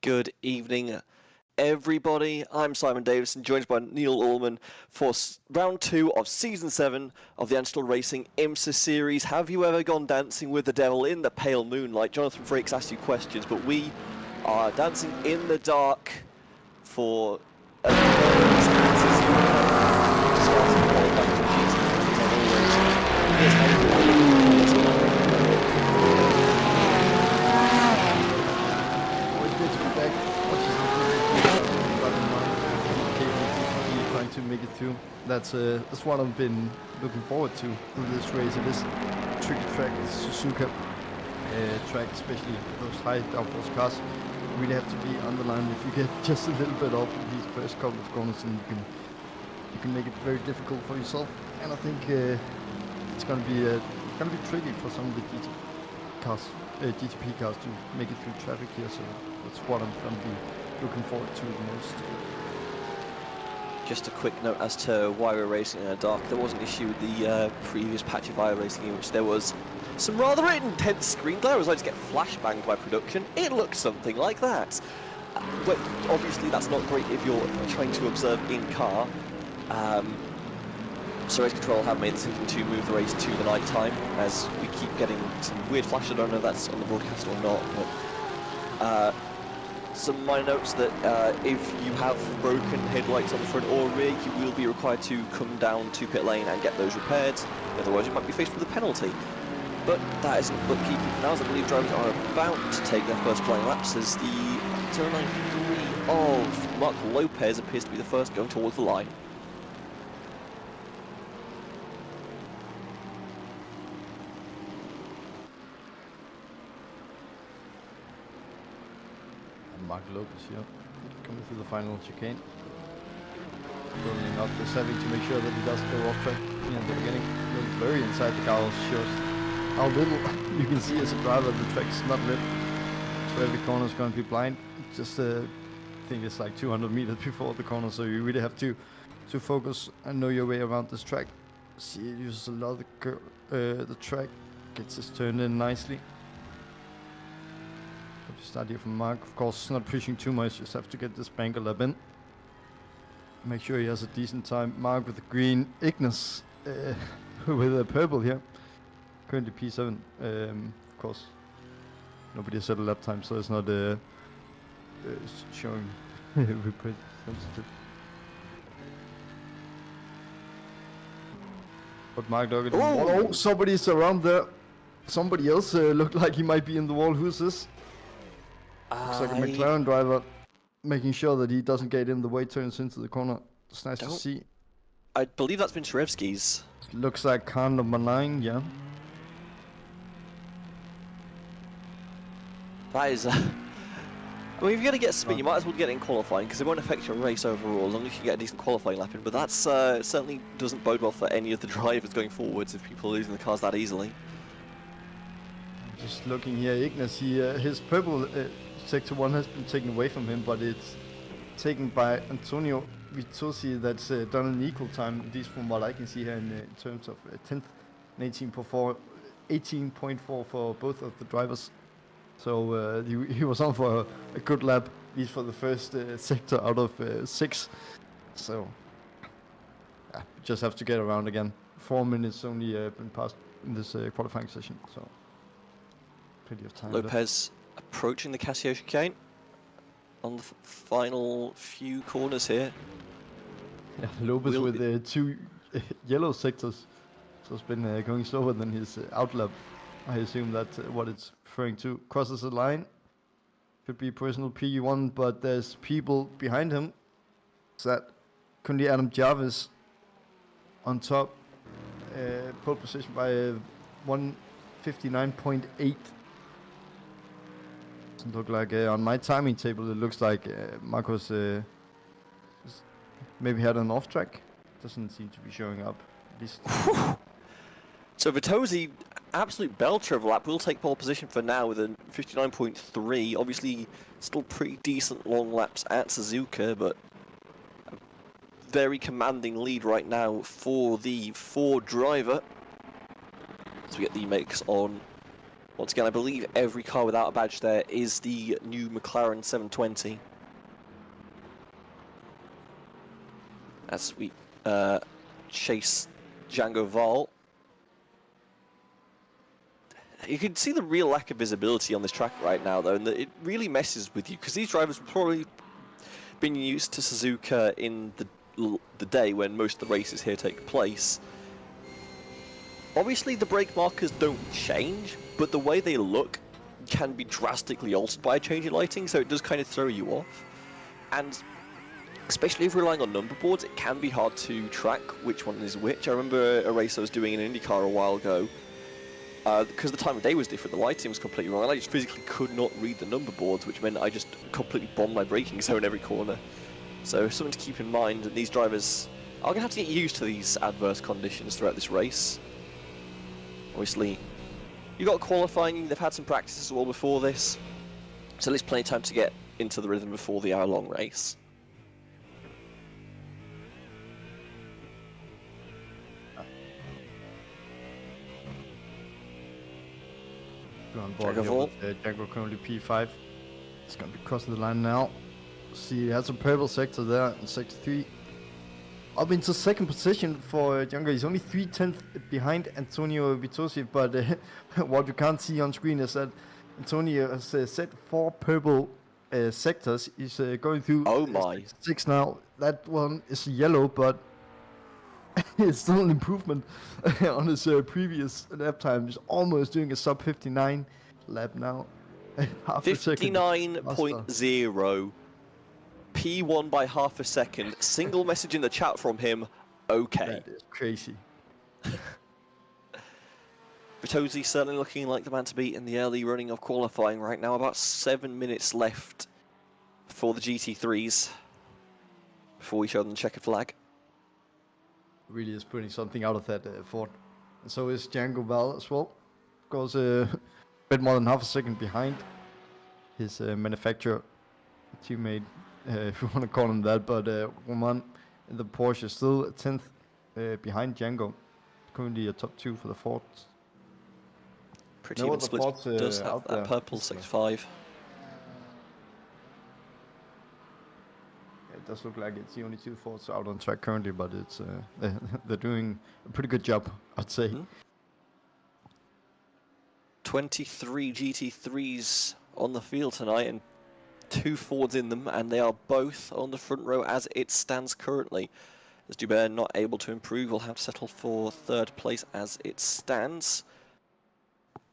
Good evening, everybody. I'm Simon Davison, joined by Neil Allman for round 2 of Season 7 of the Anstel Racing IMSA series. Have you ever gone dancing with the devil in the pale moonlight? Jonathan Frakes asked you questions, but we are dancing in the dark for to make it through. That's what I've been looking forward to through this race. It is a tricky track. It's Suzuka track, especially those high downforce cars. You really have to be on the line. If you get just a little bit off in these first couple of corners, and you can make it very difficult for yourself. And I think it's gonna be tricky for some of the GTP cars to make it through traffic here. So that's what I'm gonna be looking forward to the most. Just a quick note as to why we're racing in the dark. There was an issue with the previous patch of iRacing in which there was some rather intense screen glare. I was like to get flashbanged by production. It looks something like that. But obviously that's not great if you're trying to observe in car. So Race Control have made the decision to move the race to the night time, as we keep getting some weird flashes. I don't know if that's on the broadcast or not, but some minor notes that if you have broken headlights on the front or rear, you will be required to come down to pit lane and get those repaired. Otherwise, you might be faced with a penalty. But that isn't bookkeeping for now, as I believe drivers are about to take their first flying laps, as the 093 of Mark Lopez appears to be the first going towards the line. Mark Lopez here, coming through the final chicane. Rolling up, just having to make sure that he doesn't go off track in the beginning. Very inside the car, shows how little you can see as a driver. The track's not lit, so every corner is going to be blind. Just I think it's like 200 meters before the corner, so you really have to focus and know your way around this track. See, it uses a lot of the track, gets this turned in nicely. Start here from Mark, of course, not pushing too much, just have to get this banker lap in. Make sure he has a decent time. Mark with the green, Ignis with the purple here. Currently P7, of course. Nobody has set a lap time, so it's not showing representative. But Mark Doggett, oh, somebody's around there. Somebody else looked like he might be in the wall. Who's this? Looks like a McLaren driver, making sure that he doesn't get in the way turns into the corner. It's nice to see. I believe that's been Sherevsky's. Looks like car number 9, yeah. That is... I mean, if you're going to get spin, you might as well get it in qualifying, because it won't affect your race overall, as long as you get a decent qualifying lap in. But that certainly doesn't bode well for any of the drivers going forwards if people are losing the cars that easily. Just looking here, Ignis, his purple Sector 1 has been taken away from him, but it's taken by Antonio Vitozzi. That's done an equal time, at least from what I can see here in terms of 10th and 18.4 for both of the drivers. So he was on for a good lap, at least for the first sector out of 6. So just have to get around again. 4 minutes only been passed in this qualifying session, so plenty of time. Lopez approaching the Casio chicane on the final few corners here. Yeah, Lopez with 2 yellow sectors, so it's been going slower than his outlap. I assume that's what it's referring to. Crosses the line, could be personal P1, but there's people behind him. Is that currently Adam Jarvis on top, pole position by 1:59.8. Doesn't look like on my timing table. It looks like Marcos maybe had an off track. Doesn't seem to be showing up. At least. So Vitozzi, absolute belter of a lap, will take pole position for now with a 59.3. Obviously, still pretty decent long laps at Suzuka, but a very commanding lead right now for the Ford driver. So we get the makes on. Once again, I believe every car without a badge there is the new McLaren 720. As we chase Django Val. You can see the real lack of visibility on this track right now, though, and that it really messes with you, because these drivers have probably been used to Suzuka in the day when most of the races here take place. Obviously, the brake markers don't change, but the way they look can be drastically altered by a change in lighting, so it does kind of throw you off. And especially if relying on number boards, it can be hard to track which one is which. I remember a race I was doing in IndyCar a while ago. Because the time of day was different, the lighting was completely wrong, and I just physically could not read the number boards, which meant I just completely bombed my braking zone every corner. So something to keep in mind, and these drivers are going to have to get used to these adverse conditions throughout this race. Obviously, you've got qualifying, they've had some practice as well before this, so there's plenty of time to get into the rhythm before the hour-long race. On board here with Django currently P5. It's going to be crossing the line now. See, he has a purple sector there in sector 3. Up into second position for Django. He's only 3/10 behind Antonio Vitozzi, but what you can't see on screen is that Antonio has set 4 purple sectors. He's going through 6 now. That one is yellow, but it's still an improvement on his previous lap time. He's almost doing a sub 59 lap now. 59.0. P1 by half a second. Single message in the chat from him. Okay. That is crazy. Vitozzi certainly looking like the man to beat in the early running of qualifying right now. About 7 minutes left for the GT3s before we show them the checkered flag. Really is putting something out of that Ford. And so is Django Val as well. course, a bit more than half a second behind his manufacturer teammate, if you want to call him that. But Roman in the Porsche is still 10th behind Django. Currently a top 2 for the Fords. Pretty even split. Does have that purple 6.5. It does look like it's the only 2 Fords out on track currently, but it's they're doing a pretty good job, I'd say. 23 GT3s on the field tonight and 2 Fords in them, and they are both on the front row as it stands currently. As Dubert not able to improve, will have to settle for 3rd place as it stands.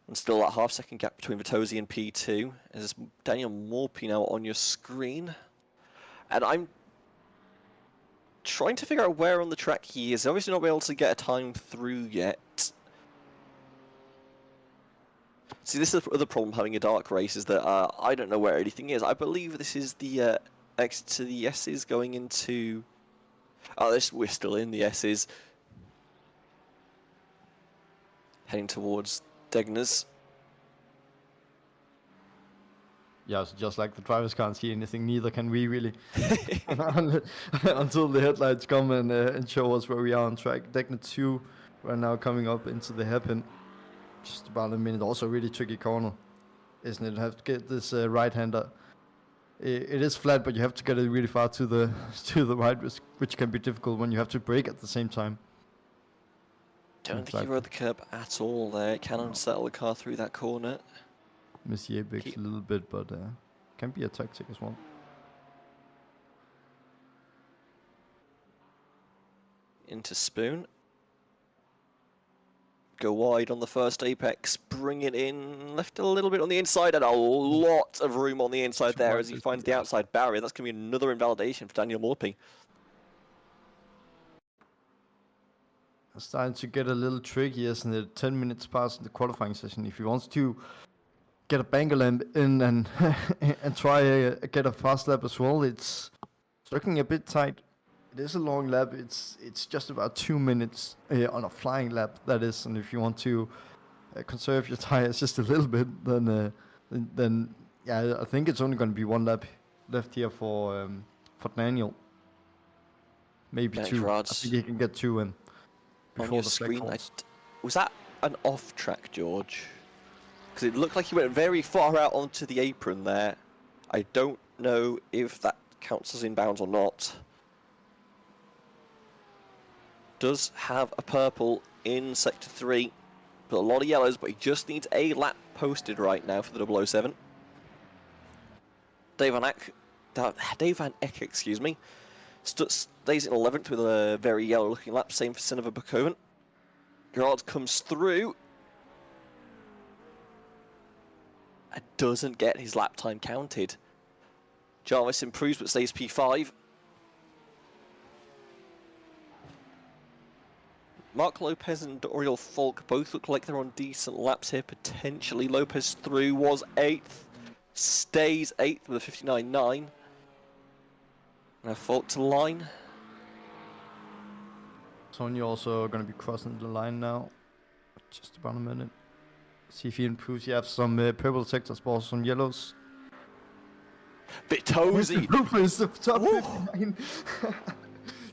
And still that half-second gap between Vitozzi and P2. There's Daniel Morphy now on your screen. And I'm trying to figure out where on the track he is. Obviously not been able to get a time through yet. See, this is the other problem having a dark race, is that I don't know where anything is. I believe this is the exit to the S's going into... Oh, we're still in the S's. Heading towards Degner's. Yeah, so just like the drivers can't see anything, neither can we really. Until the headlights come and show us where we are on track. Degner 2 right now coming up into the hairpin. Just about a minute. Also a really tricky corner, isn't it? Have to get this right-hander. It is flat, but you have to get it really far to the right, which can be difficult when you have to brake at the same time. Don't think he rode the curb at all there. Can unsettle the car through that corner. Miss the apex a little bit, but can be a tactic as well. Into Spoon. Go wide on the first apex, bring it in, left a little bit on the inside, and a lot of room on the inside there as he finds the outside barrier. That's going to be another invalidation for Daniel Morphy. It's starting to get a little tricky, isn't it? 10 minutes past the qualifying session. If he wants to get a banker lamp in and and try get a fast lap as well, it's looking a bit tight. It is a long lap. It's just about 2 minutes on a flying lap, that is. And if you want to conserve your tires just a little bit, then yeah, I think it's only going to be 1 lap left here for Daniel. Maybe 2. I think he can get 2 in before on your the screen. Was that an off track, George? Because it looked like he went very far out onto the apron there. I don't know if that counts as inbounds or not. Does have a purple in Sector 3, but a lot of yellows, but he just needs a lap posted right now for the 007. Dave Van Eck, excuse me, stays in 11th with a very yellow-looking lap, same for Sinova Bukoven. Gerard comes through. And doesn't get his lap time counted. Jarvis improves but stays P5. Mark Lopez and Oriol Falk both look like they're on decent laps here, potentially. Lopez through was 8th, stays 8th with a 59.9. Now Falk to line. Sonia also going to be crossing the line now. Just about a minute. See if he improves. You have some purple sectors, but also some yellows. Vitozzi! Lopez, the top 59.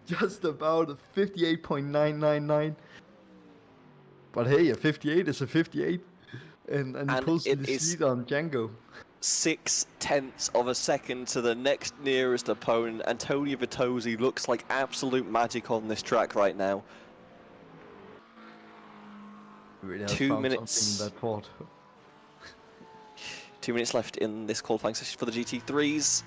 Just about a 58.999. But hey, a 58 is a 58. And he pulls the lead on Django. 0.6 of a second to the next nearest opponent. Antonio Vitozzi looks like absolute magic on this track right now. Really 2 minutes. In that Ford. 2 minutes left in this qualifying session for the GT3s.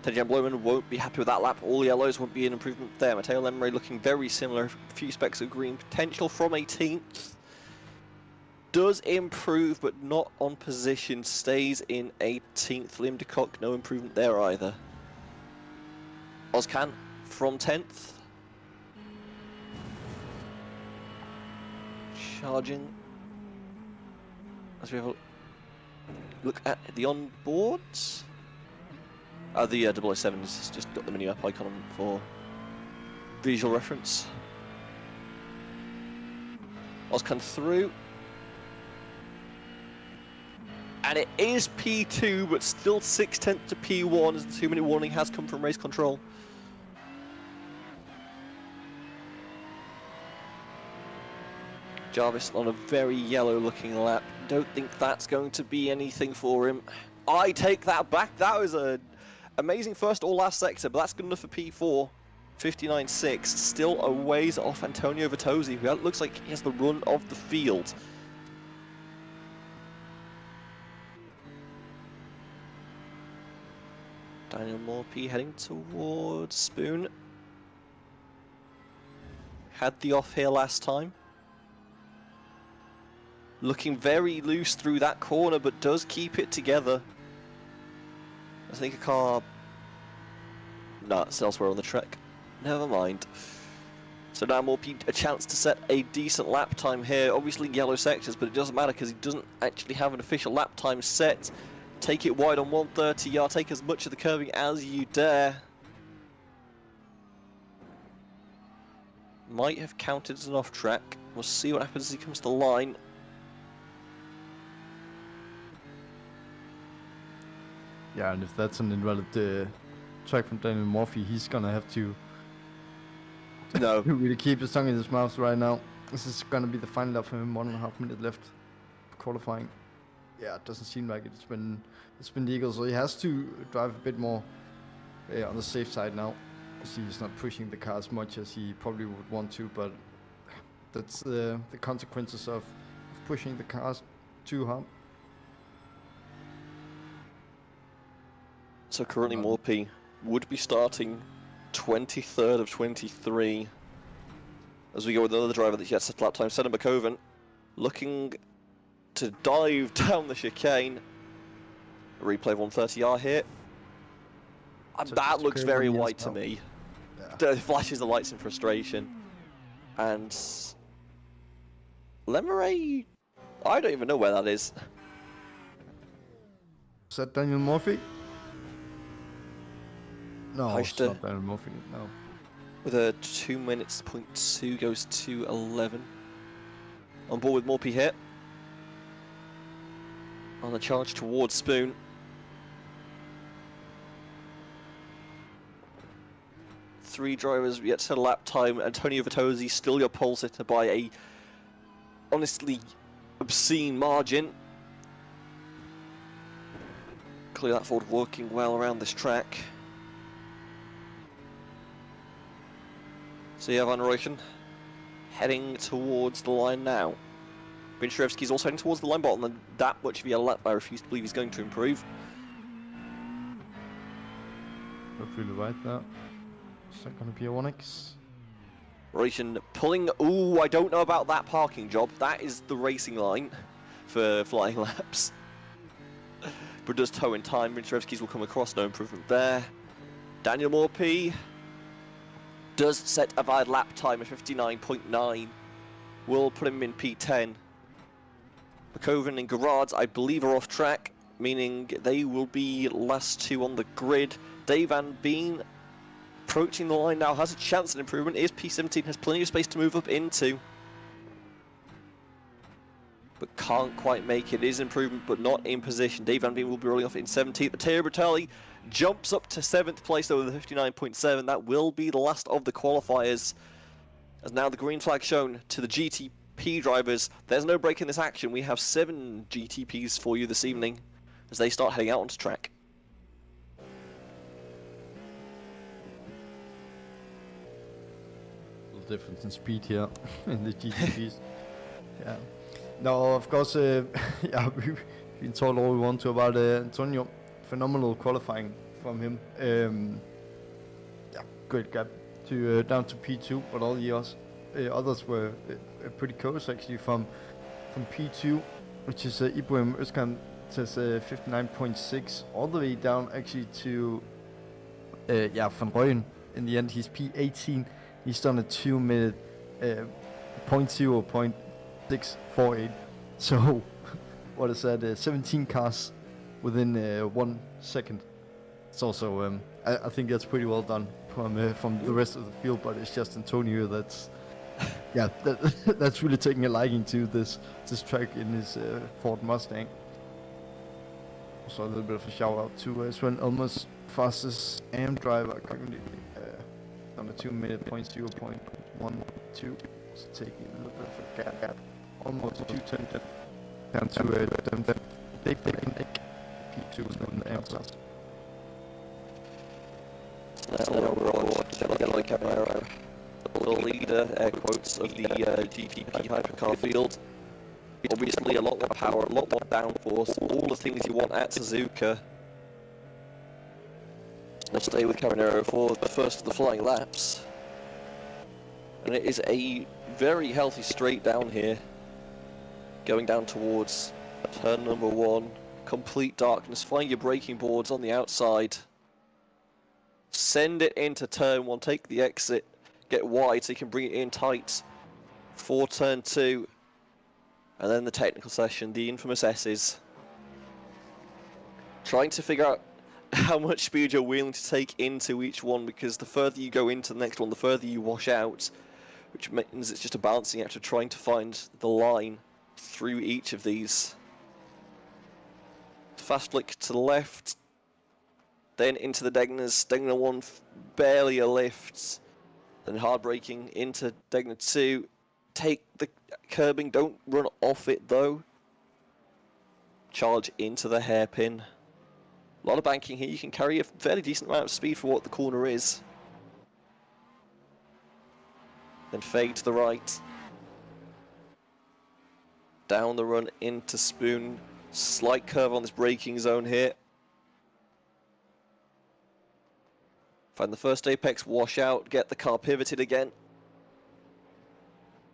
Teddy Jan Bloman won't be happy with that lap. All yellows won't be an improvement there. Matteo Lemre looking very similar. A few specks of green potential from 18th. Does improve, but not on position. Stays in 18th. Liam de Kock, no improvement there either. Ozcan from 10th. Charging. As we have a look at the onboards. The 007 has just got the mini-map icon on for visual reference. Ozcan through. And it is P2, but still 6/10 to P1 as the 2-minute warning has come from race control. Jarvis on a very yellow looking lap. Don't think that's going to be anything for him. I take that back. That was an amazing first or last sector, but that's good enough for P4. 59.6, still a ways off Antonio Vitozzi, who looks like he has the run of the field. Daniel Morphy heading towards Spoon. Had the off here last time. Looking very loose through that corner, but does keep it together. I think a car... No, it's elsewhere on the track. Never mind. So now Morphy a chance to set a decent lap time here. Obviously yellow sectors, but it doesn't matter because he doesn't actually have an official lap time set. Take it wide on 130 yard, take as much of the curving as you dare. Might have counted as an off track. We'll see what happens as he comes to the line. Yeah, and if that's an invalid track from Daniel Morphy, he's gonna have to really keep his tongue in his mouth right now. This is gonna be the final lap for him, 1.5 minutes left of qualifying. Yeah, it doesn't seem like it's been legal, so he has to drive a bit more on the safe side now. See, he's not pushing the car as much as he probably would want to, but that's the consequences of pushing the cars too hard. So currently Morphy would be starting 23rd of 23 as we go with another driver that's yet set lap time. Senna McCoven looking to dive down the chicane. A replay of 130R here. And that looks very white to me. Yeah. Flashes the lights in frustration. And Lemeray, I don't even know where that is. Is that Daniel Morphy? No, it's Heister, not Daniel Morphy, no. With a 2 minutes, 0.2 goes to 11. On board with Morphy here. On the charge towards Spoon. Three drivers yet to lap time. Antonio Vitozzi still your pole sitter by a honestly obscene margin. Clearly that Ford working well around this track. So yeah, Van Rooyen heading towards the line now. Bincherevsky's also heading towards the line, but on that much of a lap, I refuse to believe he's going to improve. Not really right there. Is that going to be a 1x? Rooyen pulling... Ooh, I don't know about that parking job. That is the racing line for flying laps. But does tow in time. Bincherevsky's will come across, no improvement there. Daniel Morphy does set a valid lap time of 59.9. Will put him in P10. McCoven and Gerards, I believe, are off track, meaning they will be last two on the grid. Dave Van Bean approaching the line now, has a chance at improvement. Is P17, has plenty of space to move up into. But can't quite make it. It is improvement, but not in position. Dave Van Bean will be rolling off in 17th. Matteo Bertelli jumps up to 7th place over the 59.7. That will be the last of the qualifiers. As now the green flag shown to the GTP drivers. There's no break in this action. We have 7 GTPs for you this evening as they start heading out onto track. Little difference in speed here in the GTPs. Yeah. No, of course, yeah, we've been told all we want to about Antonio. Phenomenal qualifying from him. Yeah, great gap to down to P2, but all the others were pretty close actually from P2, which is Ibrahim Özkan says 59.6, all the way down actually to Van Rooyen. In the end, he's P18. He's done a 2 minute 0.648. So, what is that? 17 cars within 1 second. It's also, I think that's pretty well done from the rest of the field. But it's just Antonio that's, yeah, that's really taking a liking to this track in his Ford Mustang. Also a little bit of a shout out to Sven Elmer's fastest AM driver currently on a 2 minute point 0.12. So taking a little bit of a gap, almost 2:10 down to them. Big P2 in the AM class. Now we're on Yellow Camaro, the leader, air quotes, of the GTP hypercar field. Obviously a lot more power, a lot more downforce, all the things you want at Suzuka. We'll stay with Cabanero for the first of the flying laps. And it is a very healthy straight down here, going down towards turn number 1. Complete darkness, find your braking boards on the outside. Send it into turn 1, take the exit, get wide so you can bring it in tight for turn 2. And then the technical session, the infamous S's. Trying to figure out how much speed you're willing to take into each one, because the further you go into the next one, the further you wash out, which means it's just a balancing act of trying to find the line through each of these. Fast flick to the left, then into the Degners. Degner 1 barely a lift, then hard braking into Degner 2. Take the curbing, don't run off it though. Charge into the hairpin. A lot of banking here, you can carry a fairly decent amount of speed for what the corner is. Then fade to the right. Down the run into Spoon. Slight curve on this braking zone here. Find the first apex, wash out, get the car pivoted again.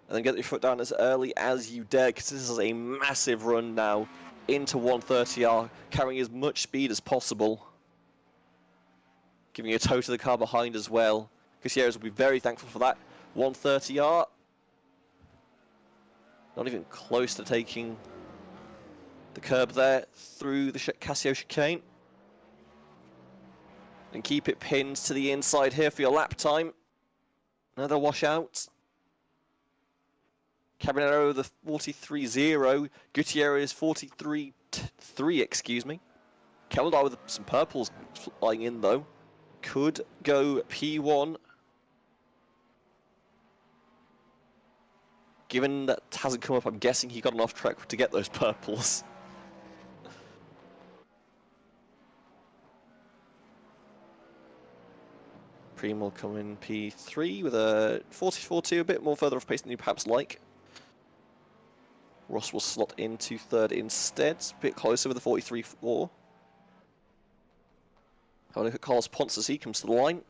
And then get your foot down as early as you dare, because this is a massive run now into 130R, carrying as much speed as possible. Giving a toe to the car behind as well. Gutierrez will be very thankful for that. 130R. Not even close to taking the curb there through the Casio chicane. And keep it pinned to the inside here for your lap time. Another washout. Cabanero the 43.0, Gutierrez 43.3, excuse me. Keldar with some purples flying in though. Could go P1. Given that hasn't come up, I'm guessing he got an off track to get those purples. Preem will come in P3 with a 44.2, a bit more further off pace than you perhaps like. Ross will slot into third instead, a bit closer with a 43.4. Have a look at Carlos Ponce as he comes to the line.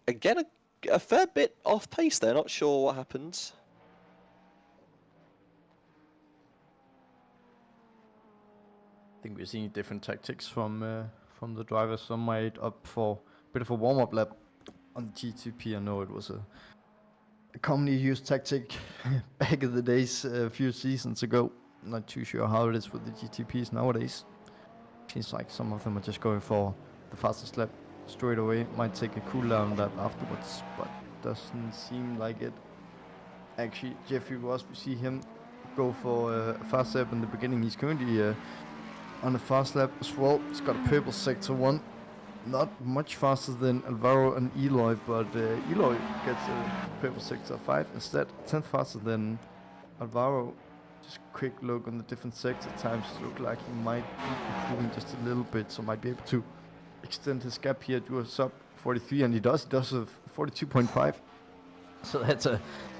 Again, a fair bit off pace there, not sure what happens. I think we're seeing different tactics from the drivers. Some might opt for a bit of a warm-up lap on the GTP. I know it was a commonly used tactic back in the days a few seasons ago. Not too sure how it is with the GTPs nowadays. Seems like some of them are just going for the fastest lap straight away. Might take a cool down lap afterwards, but doesn't seem like it. Actually, Jeffrey Ross, we see him go for a fast lap in the beginning. He's currently on a fast lap as well. He's got a purple sector 1. Not much faster than Alvaro and Eloy, but Eloy gets a purple sector 5 instead. 10th faster than Alvaro. Just a quick look on the different sector times. Look like he might be improving just a little bit, so might be able to extend his gap here to a sub 43, and he does a 42.5. So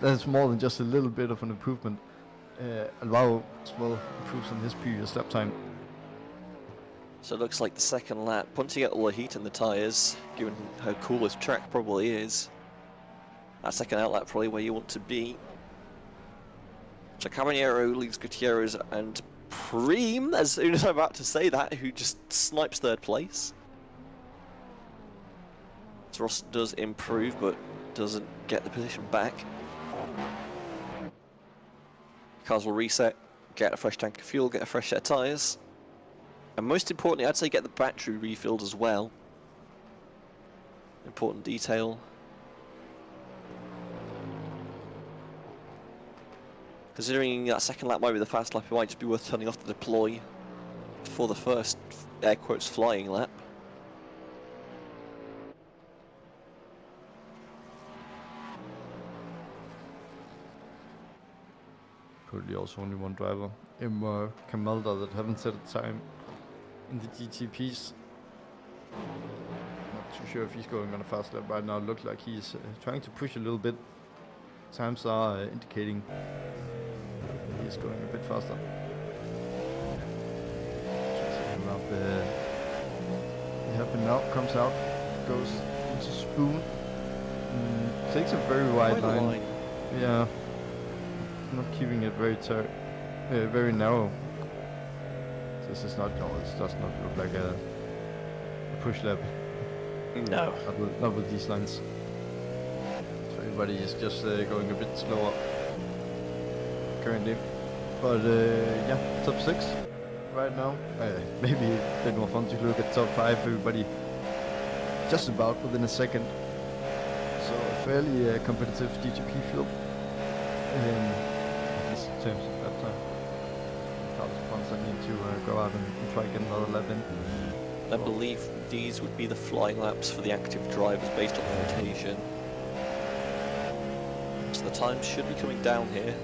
that's more than just a little bit of an improvement. Alvaro as well improves on his previous lap time. So it looks like the second lap, once you get all the heat in the tyres, given how cool this track probably is, that second outlap probably where you want to be. So Cabanero leaves Gutierrez and Preem, as soon as I'm about to say that, who just snipes third place. So Ross does improve, but doesn't get the position back. Cars will reset, get a fresh tank of fuel, get a fresh set of tyres. And most importantly, I'd say get the battery refilled as well. Important detail. Considering that second lap might be the fast lap, it might just be worth turning off the deploy for the first, air quotes, flying lap. Currently also only one driver, Camelda, that haven't set a time in the GTPs. Not too sure if he's going on a fast lap right now. Looks like he's trying to push a little bit. Times are indicating he's going a bit faster. Second lap, he happen now, comes out, goes into Spoon, takes a very wide line. Yeah, not keeping it very narrow. This is not, it does not look like a push lap. No. Not with these lines. So everybody is just going a bit slower currently. But yeah, top 6 right now. Maybe a bit more fun to look at top 5. Everybody just about within a second. So a fairly competitive GTP field. At least in terms of that time. I need to go out and try to get another lap in. I believe these would be the flying laps for the active drivers based on the rotation. So the time should be coming down here.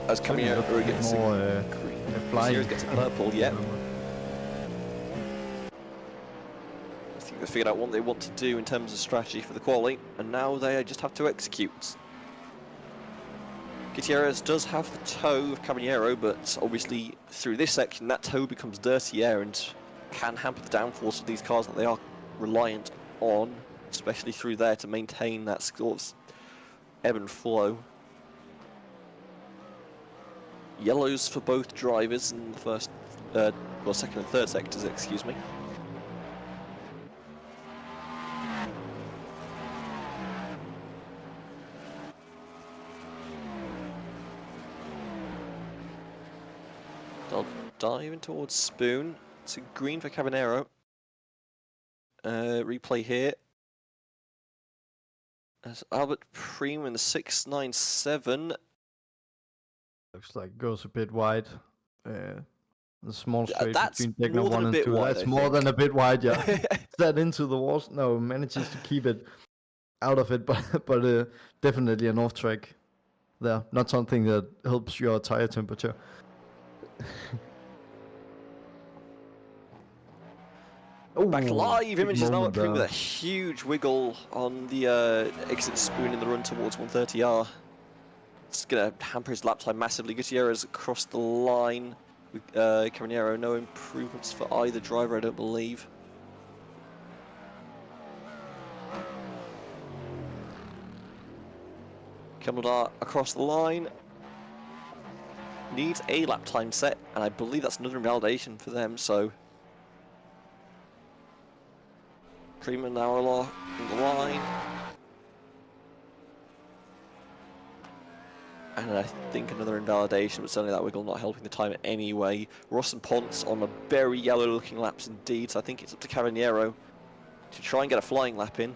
As Caminero gets more flying. Gets a purple, yeah. I think they figured out what they want to do in terms of strategy for the quali, and now they just have to execute. Gutierrez does have the toe of Caminero, but obviously through this section that toe becomes dirty air and can hamper the downforce of these cars that they are reliant on, especially through there, to maintain that sort of ebb and flow. Yellows for both drivers in the first, well, second and third sectors, excuse me. They'll dive in towards Spoon. It's a green for Cabanero. Replay here. As Albert Preem in the 697. Looks like it goes a bit wide. The small straight between Degner 1 and 2. Wide, that's more than a bit wide, yeah. That into the walls. No, manages to keep it out of it, but definitely an off track there. Not something that helps your tire temperature. Back live images now at Preem with a there. huge wiggle on the exit Spoon in the run towards 130R. It's going to hamper his lap time massively. Gutierrez across the line with Caminero. No improvements for either driver, I don't believe. Cameldar across the line. Needs a lap time set, and I believe that's another invalidation for them, so... Prima now along the line. And I think another invalidation, but certainly that wiggle not helping the time anyway. Ross and Ponce on a very yellow looking laps indeed, so I think it's up to Cabanero to try and get a flying lap in.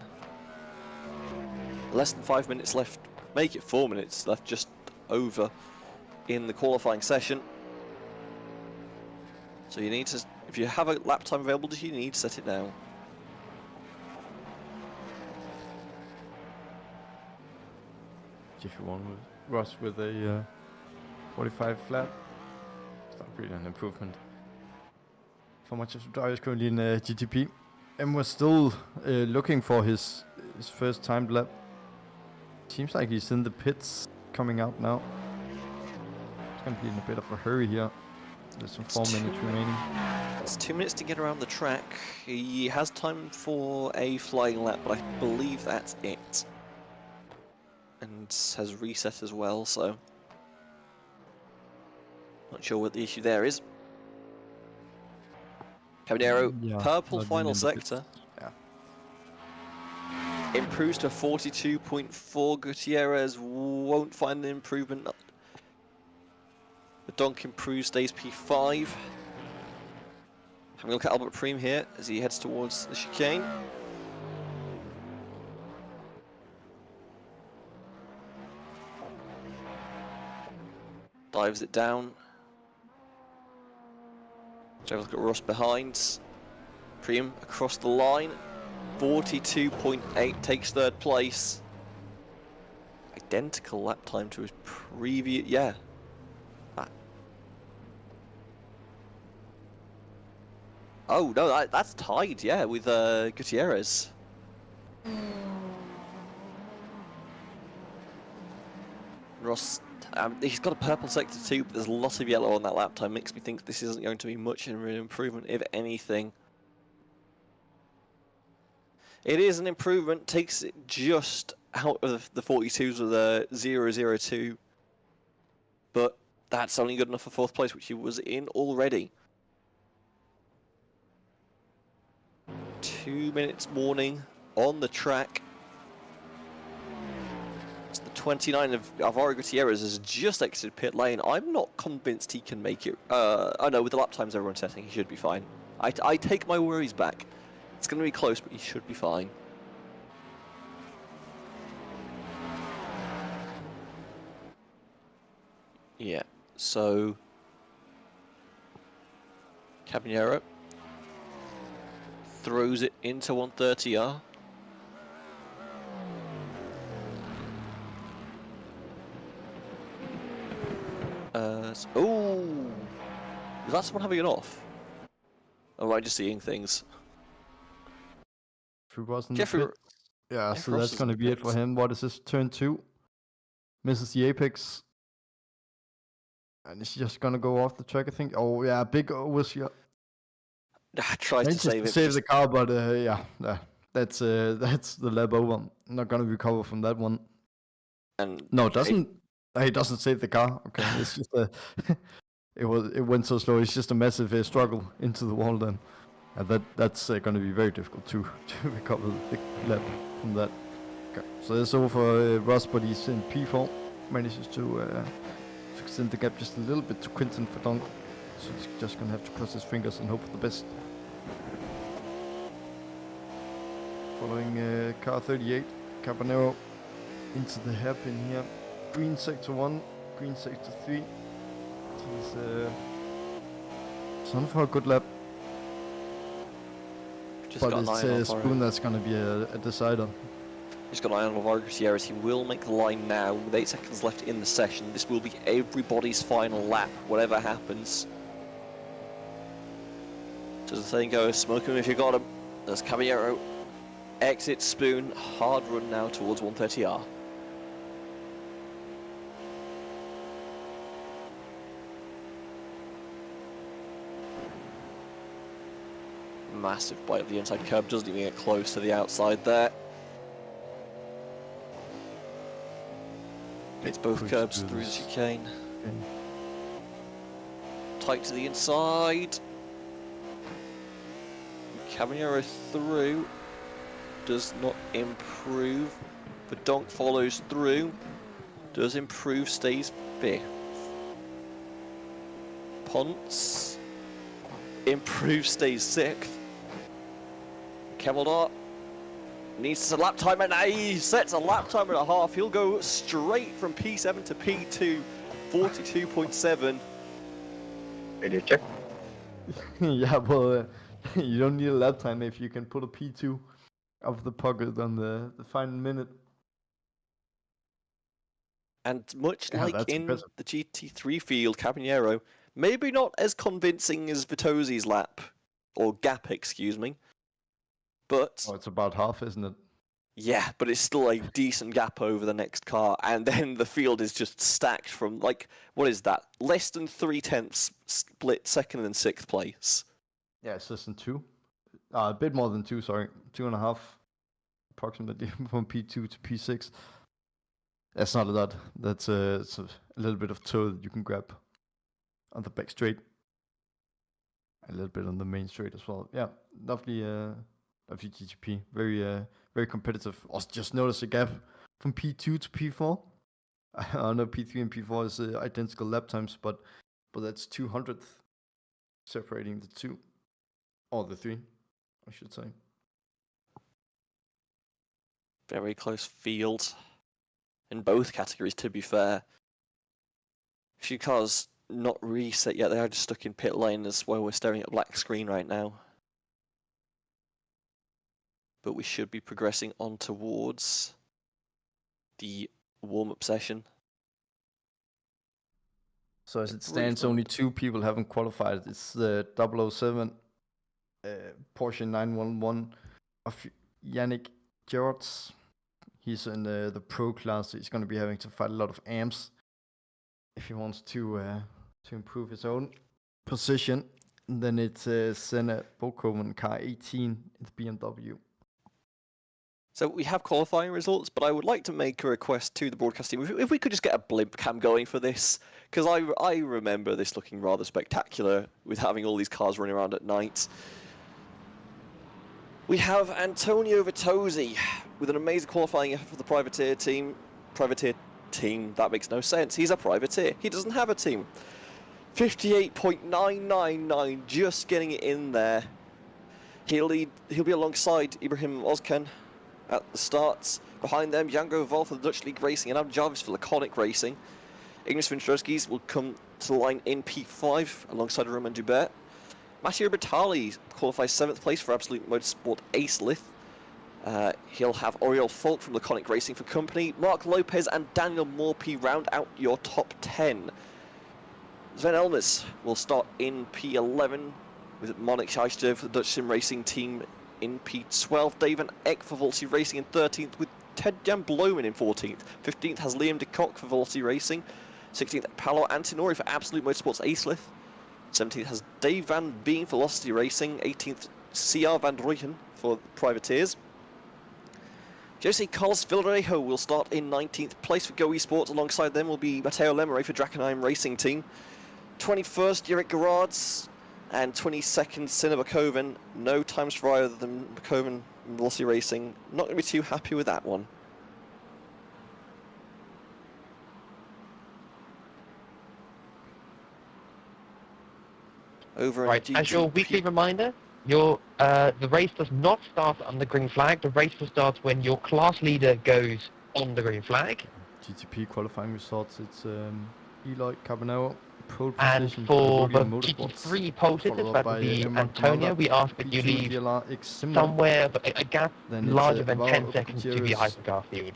Less than 5 minutes left, make it 4 minutes left, just over in the qualifying session. So you need to, if you have a lap time available to you, need to set it now. If you want with Ross with a 45 flat, it's not really an improvement for much of the drivers currently in GTP. And we're still looking for his first timed lap. Seems like he's in the pits coming out now. He's gonna be in a bit of a hurry here. There's some 4 minutes remaining. It's 2 minutes to get around the track. He has time for a flying lap, but I believe that's it. And has reset as well, so not sure what the issue there is. Cabanero, Yeah, purple not final in the sector. Yeah. Improves to 42.4. Gutierrez won't find an improvement. The Donk improves, stays P5. Having a look at Albert Preem here as he heads towards the chicane. dives it down. Let's have a look at Ross behind. Priam across the line. 42.8 takes third place. Identical lap time to his previous. Yeah. Oh no, that's tied. Yeah, with Gutierrez. Ross, he's got a purple sector too, but there's a lot of yellow on that lap time. Makes me think this isn't going to be much of an improvement, if anything. It is an improvement, takes it just out of the 42s with a 0.002, but that's only good enough for fourth place, which he was in already. 2 minutes warning on the track. It's the 29 of Alvaro Gutierrez has just exited pit lane. I'm not convinced he can make it. Oh no, with the lap times everyone's setting, he should be fine. I take my worries back. It's going to be close, but he should be fine. Yeah, so Caballero throws it into 130R. Oh, is that someone having it off? Or am I just seeing things? If he wasn't Jeffrey, yeah, Jeff so Ross that's is going to in be it for pits. him. What is this? Turn 2. Misses the apex. And it's just going to go off the track, I think. Oh, yeah, big was here. Tries to save it. Save the car, but yeah, that's the lap over. Not going to recover from that one. And No, it doesn't. He doesn't save the car. Okay, it's just a. it went so slow. It's just a massive struggle into the wall. Then, that's going to be very difficult to recover the lap from that. Okay, so it's over for Ross, but he's in P4. Manages to extend the gap just a little bit to Quinton Fadon. So he's just gonna have to cross his fingers and hope for the best. Following car 38, Cabanero into the hairpin here. Green sector 1, green sector 3. He's on for a good lap. But it's Spoon that's going to be a decider. Just got an eye on Alvaro Gutierrez. He will make the line now with 8 seconds left in the session. This will be everybody's final lap, whatever happens. Does the thing go, smoke him if you got him. There's Caballero. Exit Spoon. Hard run now towards 130R. Massive bite of the inside curb. Doesn't even get close to the outside there. It's both curbs through the chicane. Okay. Tight to the inside. Caballero through. Does not improve. Verdonk follows through. Does improve, stays 5th. Ponce. Improves, stays 6th. Caballero needs a lap time, and he sets a lap time and a half. He'll go straight from P7 to P2, 42.7. Ready to check? Yeah, well, you don't need a lap time if you can put a P2 of the pocket on the final minute. And much like in impressive. The GT3 field, Caballero, maybe not as convincing as Vitozzi's lap, or gap, excuse me. But it's about half, isn't it? Yeah, but it's still a decent gap over the next car, and then the field is just stacked from, like, what is that? Less than 3/10 split 2nd and 6th place. Yeah, it's less than 2. A bit more than 2, sorry. 2.5, approximately, from P2 to P6. That's not a lot. That's it's a little bit of toe that you can grab on the back straight. A little bit on the main straight as well. Yeah, lovely GTP. Very competitive. Also, just notice a gap from P2 to P4. I know P3 and P4 is identical lap times, but that's 200th separating the 2. Or the 3, I should say. Very close field in both categories, to be fair. few cars not reset yet. They are just stuck in pit lane as well. We're staring at a black screen right now. But we should be progressing on towards the warm-up session. So as it stands, only 2 people haven't qualified. It's the 007 Porsche 911 of Yannick Gerards. He's in the pro class. So he's going to be having to fight a lot of amps if he wants to improve his own position. And then it's Senna Bokoven, car 18 in the BMW. So we have qualifying results, but I would like to make a request to the broadcast team. If we could just get a blimp cam going for this, because I remember this looking rather spectacular with having all these cars running around at night. We have Antonio Vitozzi with an amazing qualifying effort for the privateer team. Privateer team, that makes no sense. He's a privateer. He doesn't have a team. 58.999, just getting it in there. He'll be alongside Ibrahim Ozkan at the starts. Behind them, Jango Vol for the Dutch League Racing and Adam Jarvis for Laconic Racing. Ignis Vinstrowski's will come to the line in P5 alongside Roman Dubert. Matteo Bertali qualifies 7th place for Absolute Motorsport Acelith. He'll have Oriol Falk from Laconic Racing for company. Mark Lopez and Daniel Morphy round out your top 10. Sven Elmes will start in P11 with Monik Scheister for the Dutch Sim Racing team in P12. Dave Van Eck for Volsy Racing in 13th with Ted Jan Bloemen in 14th. 15th has Liam de Kock for Volsy Racing. 16th, Paolo Antinori for Absolute Motorsports Acelith. 17th has Dave Van Been for Velocity Racing. 18th, CR Van Ruyten for Privateers. Jose Carlos Villarejo will start in 19th place for Go Esports. Alongside them will be Matteo Lemare for Drakenheim Racing Team. 21st, Eric Gerards. And 22nd, Sinner Bakoven. No times for either than Bakoven and Velocity Racing. Not going to be too happy with that one. Over Right, in as your weekly reminder, the race does not start on the green flag. The race will start when your class leader goes on the green flag. GTP qualifying results, it's Eloy Cabanero, pole And position for the Podium Motorsports, GT3 pole sitters, followed that by will be Emma Antonio. Kamala, We ask that you P2 leave DLR X Simran. somewhere a gap Then it's, larger than 10 Alvaro seconds to the Gutierrez, hypercar field.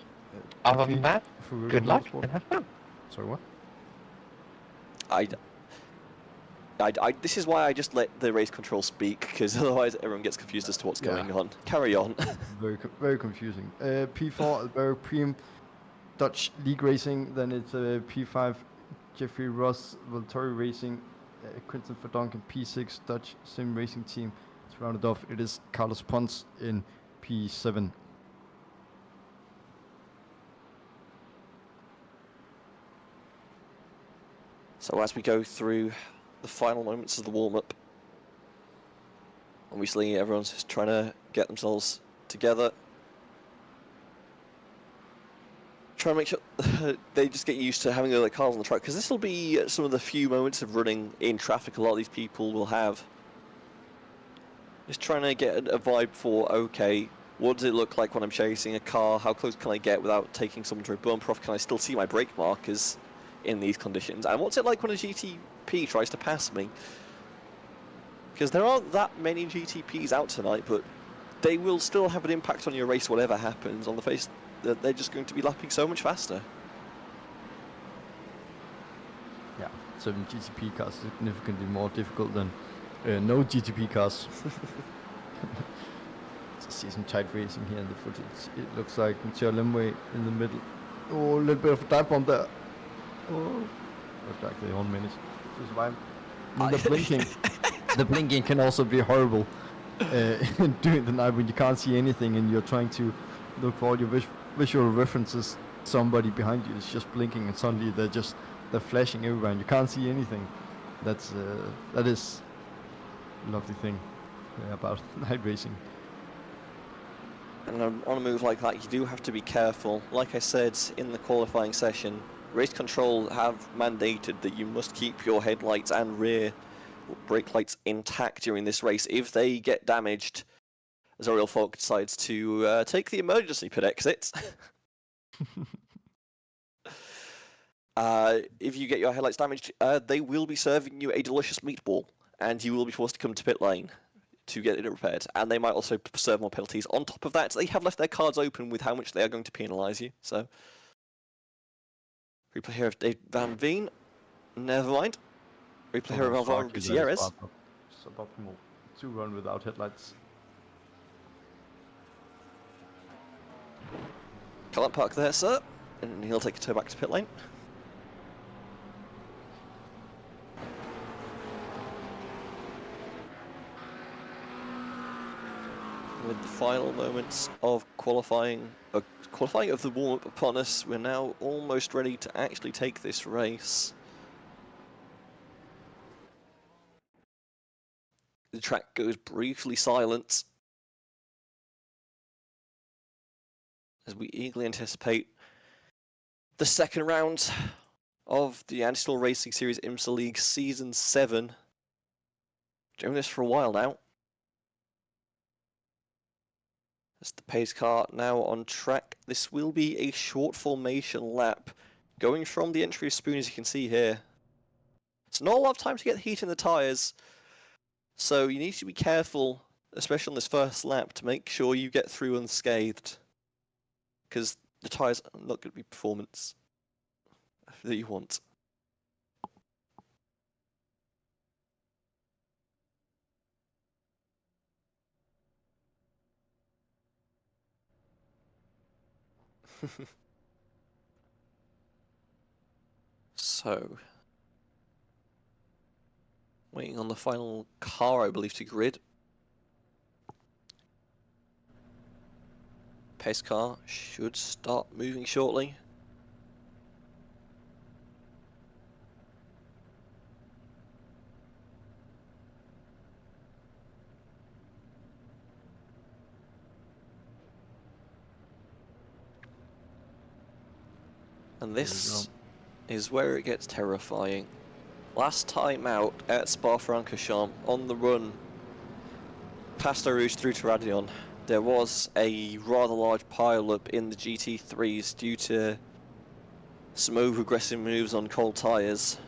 Other than that, good luck and have fun. Sorry, what? This is why I just let the race control speak, because otherwise everyone gets confused as to what's going on. Carry on. Very confusing. P4, Alvaro Priem, Dutch League Racing. Then it's P5, Jeffrey Ross, Valtteri Racing, Quinton Verdonk, P6, Dutch Sim Racing Team. To round it off, it is Carlos Pons in P7. So as we go through the final moments of the warm-up, obviously everyone's just trying to get themselves together. Try and make sure they just get used to having the other cars on the track, because this will be some of the few moments of running in traffic a lot of these people will have. Just trying to get a vibe for, okay, what does it look like when I'm chasing a car? How close can I get without taking someone to a bumper off? Can I still see my brake markers in these conditions? And what's it like when a GTP tries to pass me? Because there aren't that many GTPs out tonight, but they will still have an impact on your race whatever happens. On the face that they're just going to be lapping so much faster. Yeah, 7 GTP cars significantly more difficult than no GTP cars. Let's see some tight racing here in the footage. It looks like Matteo Lemway in the middle. Oh, a little bit of a dive bomb there. Oh, but actually 1 minute to survive. And the blinking, the blinking can also be horrible during the night when you can't see anything and you're trying to look for all your visual references. Somebody behind you is just blinking and suddenly they're flashing everywhere and you can't see anything. That is a lovely thing about night racing. And on a move like that, you do have to be careful. Like I said in the qualifying session, race control have mandated that you must keep your headlights and rear brake lights intact during this race. If they get damaged, as Oriel Falk decides to take the emergency pit exit. if you get your headlights damaged, they will be serving you a delicious meatball, and you will be forced to come to pit lane to get it repaired. And they might also serve more penalties. On top of that, they have left their cards open with how much they are going to penalise you. So, replay here of Dave Van Veen. Never mind. Replay here of Alvaro Gutierrez. Suboptimal to run without headlights. Can't park there, sir. And he'll take a tow back to pit lane. With the final moments of qualifying of the warm-up upon us, we're now almost ready to actually take this race. The track goes briefly silent as we eagerly anticipate the second round of the Anti-Stall Racing Series IMSA League Season 7. Doing this for a while now. That's the pace car now on track. This will be a short formation lap going from the entry of Spoon, as you can see here. It's not a lot of time to get the heat in the tyres, so you need to be careful, especially on this first lap, to make sure you get through unscathed, because the tyres are not going to be performance that you want. So, waiting on the final car, I believe, to grid. Pace car should start moving shortly. And this is where it gets terrifying. Last time out at Spa-Francorchamps, on the run past Eau Rouge through to Raidillon, there was a rather large pile-up in the GT3s due to some over-aggressive moves on cold tyres.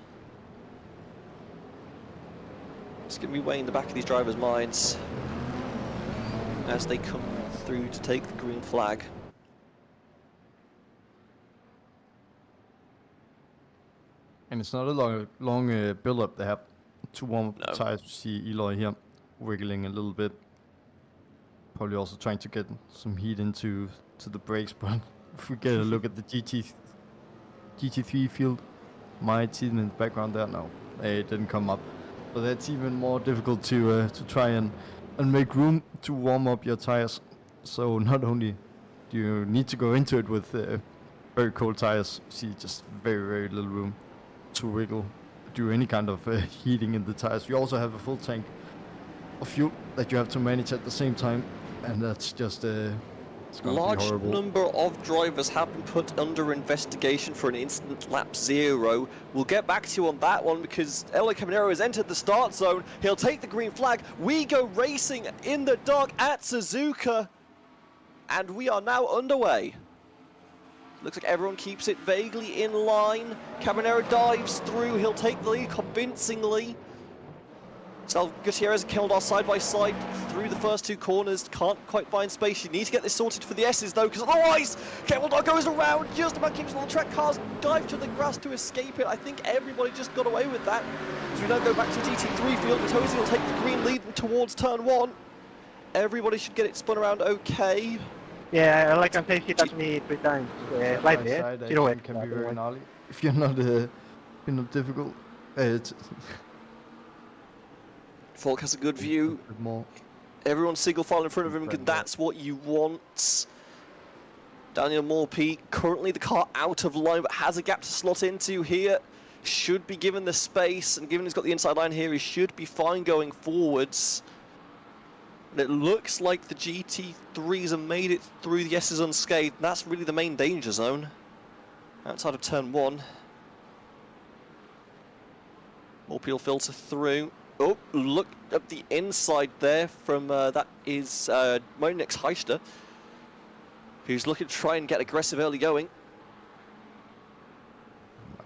It's going to be weighing the back of these drivers' minds as they come through to take the green flag. And it's not a long build-up. They have two warm-up tires. We see Eloy here wiggling a little bit. Probably also trying to get some heat into the brakes. But if we get a look at the GT3 field, might see them in the background there. No, it didn't come up. But that's even more difficult to try and make room to warm up your tires. So not only do you need to go into it with very cold tires, see just very little room to wiggle, do any kind of heating in the tires. You also have a full tank of fuel that you have to manage at the same time, and that's just it's gonna be Large horrible. number of drivers have been put under investigation for an instant lap 0. We'll get back to you on that one because Eloy Caminero has entered the start zone. He'll take the green flag. We go racing in the dark at Suzuka, and we are now underway. Looks like everyone keeps it vaguely in line. Caminero dives through. He'll take the lead convincingly. Sal Gutierrez and Keldar side by side through the first two corners. Can't quite find space. You need to get this sorted for the S's though, because otherwise Keldar goes around. Just about keeps it on the track. Cars dive to the grass to escape it. I think everybody just got away with that. As we now go back to the GT3 field, Matosi will take the green lead towards turn 1. Everybody should get it spun around okay. Yeah, like I said, she touched me 3 times. Slightly, yeah? Side, You know can be very gnarly if you're not difficult. It's Falk has a good view. a bit more. Everyone's single file in front of him, because that's what you want. Daniel Morphy, currently the car out of line, but has a gap to slot into here. Should be given the space, and given he's got the inside line here, he should be fine going forwards. And it looks like the GT3s have made it through the S's unscathed. That's really the main danger zone. Outside of turn 1. Morphy will filter through. Oh, look at the inside there from, that is Monix Heister, who's looking to try and get aggressive early going.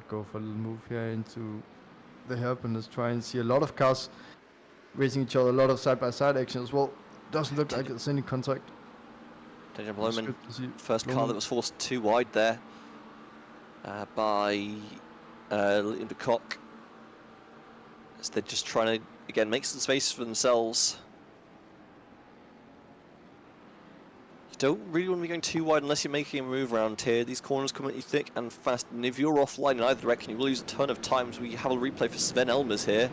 go for a little move here into the hairpin. Let's try and see a lot of cars racing each other, a lot of side-by-side action as well. Doesn't look like there's any contact. Danger It's Blowman, good to see first car Blowman. that was forced too wide there by Linda Cock. So they're just trying to, again, make some space for themselves. You don't really want to be going too wide unless you're making a move around here. These corners come at you thick and fast, and if you're offline in either direction, you will lose a ton of time. So we have a replay for Sven Elmers here.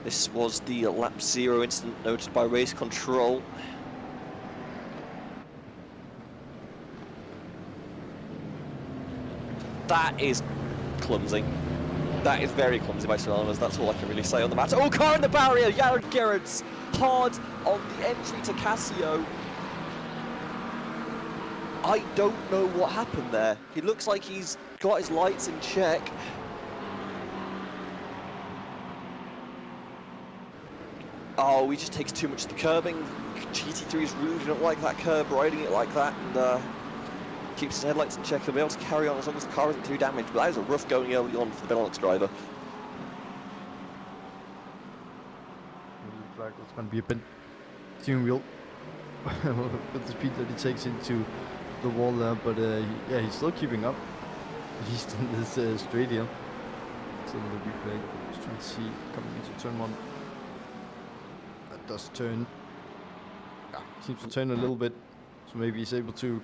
This was the lap 0 incident noted by Race Control. That is clumsy. That is very clumsy by Sven Elmers. That's all I can really say on the matter. Oh, car in the barrier! Jared Gerrits hard on the entry to Casio. I don't know what happened there. He looks like he's got his lights in check. Oh, he just takes too much of the curbing. GT3 is rude, you don't like that curb, riding it like that, and keeps his headlights in check. He'll be able to carry on as long as the car isn't too damaged, but that is a rough going early on for the Benelux driver. Looks like it's going to be a bent steering wheel with the speed that he takes into the wall there, but yeah, he's still keeping up, at least in this straight here. So the replay, just trying to see coming into turn 1. That does turn, yeah, seems to turn a little bit, so maybe he's able to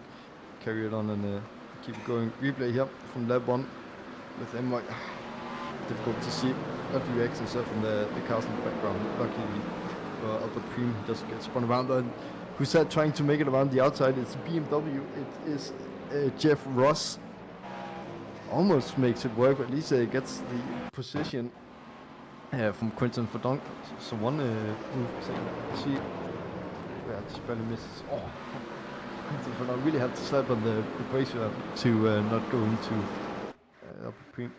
carry it on and keep it going. Replay here from lap 1 with MY. Difficult to see a few actions there from the cars in the background. Luckily for Albert Preem, he doesn't get spun around. And who's that trying to make it around the outside? It's BMW. It is Jeff Ross. Almost makes it work, but at least gets the position from Quentin Verdonk. So one move, see, yeah, just barely misses. Oh, Quentin Verdonk really had to slap on the brakes to not go into Albert Preem.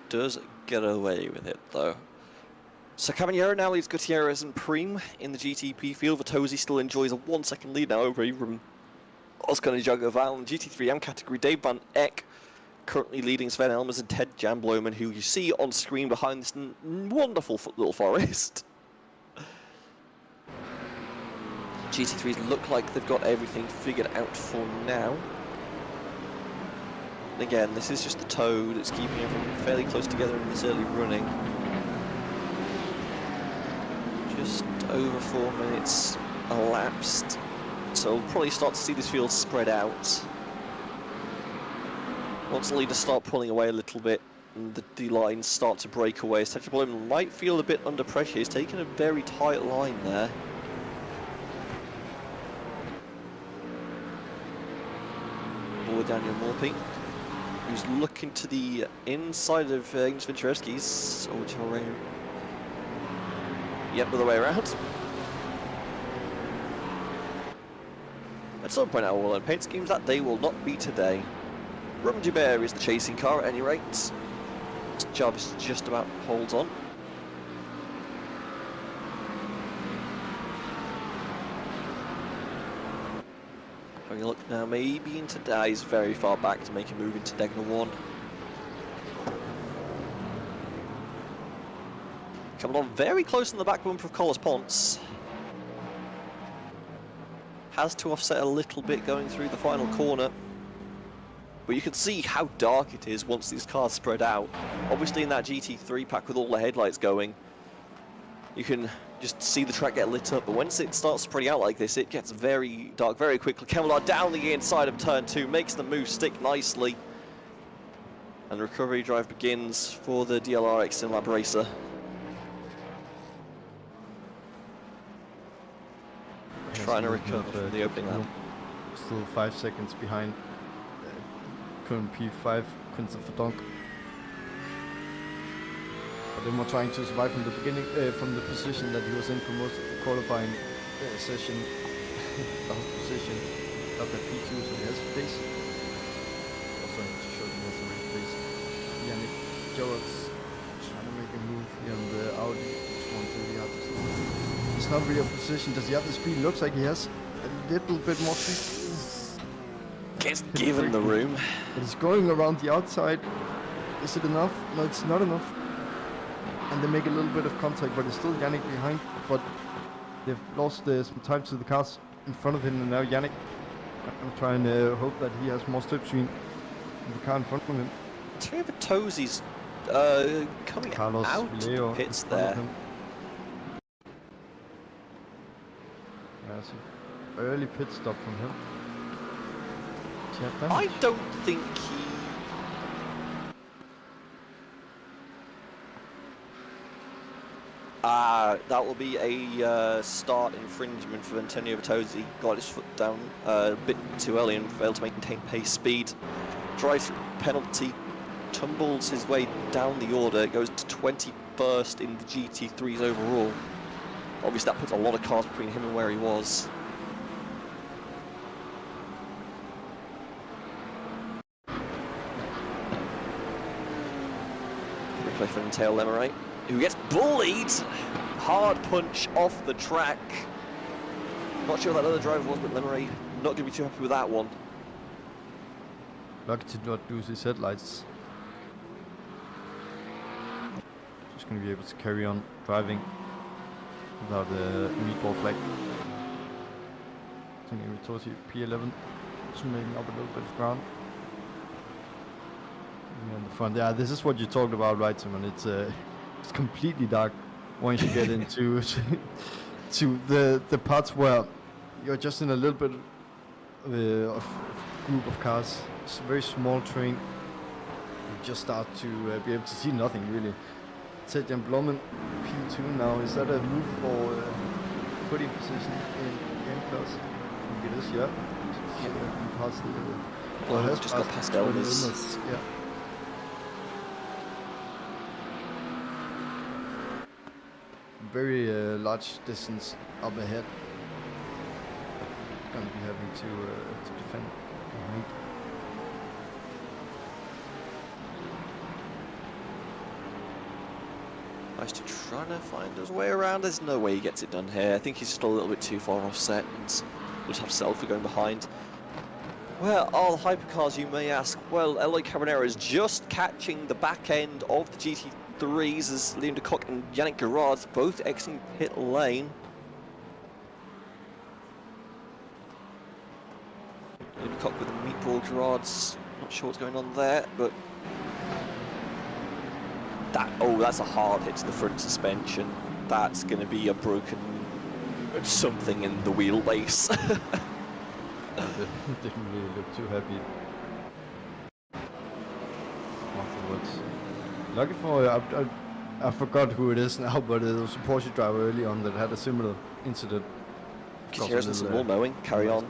Does get away with it though. So Caballero now leads Gutierrez and Preem in the GTP field. Vitosi still enjoys a 1 second lead now over Ibram Oscar Jagoval in GT3 M category. Dave Van Eck currently leading Sven Elmers and Ted Jan Bloemen, who you see on screen behind this wonderful little forest. GT3s look like they've got everything figured out for now. And again, this is just the toe that's keeping everyone fairly close together in this early running. Just over 4 minutes elapsed, so we'll probably start to see this field spread out. Once the leaders start pulling away a little bit and the lines start to break away, Ted Bloemen might feel a bit under pressure. He's taken a very tight line there. With Daniel Morphy, who's looking to the inside of Ignas Vincherevski's. Yep, the other way around. At some point our all paint schemes, that day will not be today. Rum Dubert is the chasing car at any rate. Jarvis just about holds on. Having a look now, maybe into Dye's very far back to make a move into Degner 1. Coming on very close in the back bumper of Collis Ponce. Has to offset a little bit going through the final corner. But you can see how dark it is once these cars spread out. Obviously in that GT3 pack with all the headlights going, you can just see the track get lit up, but once it starts spreading out like this, it gets very dark very quickly. Kevlar down the inside of turn 2, makes the move stick nicely. And the recovery drive begins for the DLRX Simlab Racer. Trying to recover from the opening lap. Still 5 seconds behind current P5, Quentin Verdonk. But then we're trying to survive from the beginning, from the position that he was in for most of the qualifying session. Last position up at P2, so he has space. Also need to show him also race space. Yannick Gerrits trying to make a move here on the Audi. Just 130 out of It's not really a position. Does he have the speed? Looks like he has a little bit more speed. Gets given the room. But it's going around the outside. Is it enough? No, it's not enough. And they make a little bit of contact, but it's still Yannick behind. But they've lost some time to the cars in front of him, and now Yannick. I'm trying to hope that he has more slipstream in the car in front of him. Teo Bertozzi's coming Carlos out Leo of pits in front of there. him. Yeah, it's an early pit stop from him. Does he have I damage? don't think he... that will be a start infringement for Antonio Bertozzi. Got his foot down a bit too early and failed to maintain pace speed. Drive penalty, tumbles his way down the order, goes to 21st in the GT3s overall. Obviously that puts a lot of cars between him and where he was. Replay for Tail Lemerite, who gets bullied. Hard punch off the track. Not sure that other driver was, but Lemerite not going to be too happy with that one. Lucky to not lose his headlights. Just going to be able to carry on driving without a meatball flag. Antonio Bertozzi P11, just making up a little bit of ground. On the front, yeah, this is what you talked about, right, Simon? It's completely dark once you get into to the parts where you're just in a little bit of group of cars. It's a very small train. You just start to be able to see nothing really. Tedjan Blommen P2 now. Is that a move for putting position in M class? I think it is, yeah. Past the, Well, has just got past Elvis. Yeah. Very large distance up ahead. Gonna be having to defend behind. Nice to trying to find his way around. There's no way he gets it done here. I think he's just a little bit too far offset and we'll just have Selfie going behind. Where are the hypercars, you may ask? Well, Eloy Carbonero is just catching the back end of the GT3s as Liam de Kock and Yannick Gerard both exiting pit lane. Liam de Kock with the meatball, Gerard's not sure what's going on there, but that's a hard hit to the front suspension. That's going to be a broken something in the wheelbase. Didn't really look too happy afterwards. Lucky for I forgot who it is now, but it was a Porsche driver early on that had a similar incident. Here's some more mowing. Carry on.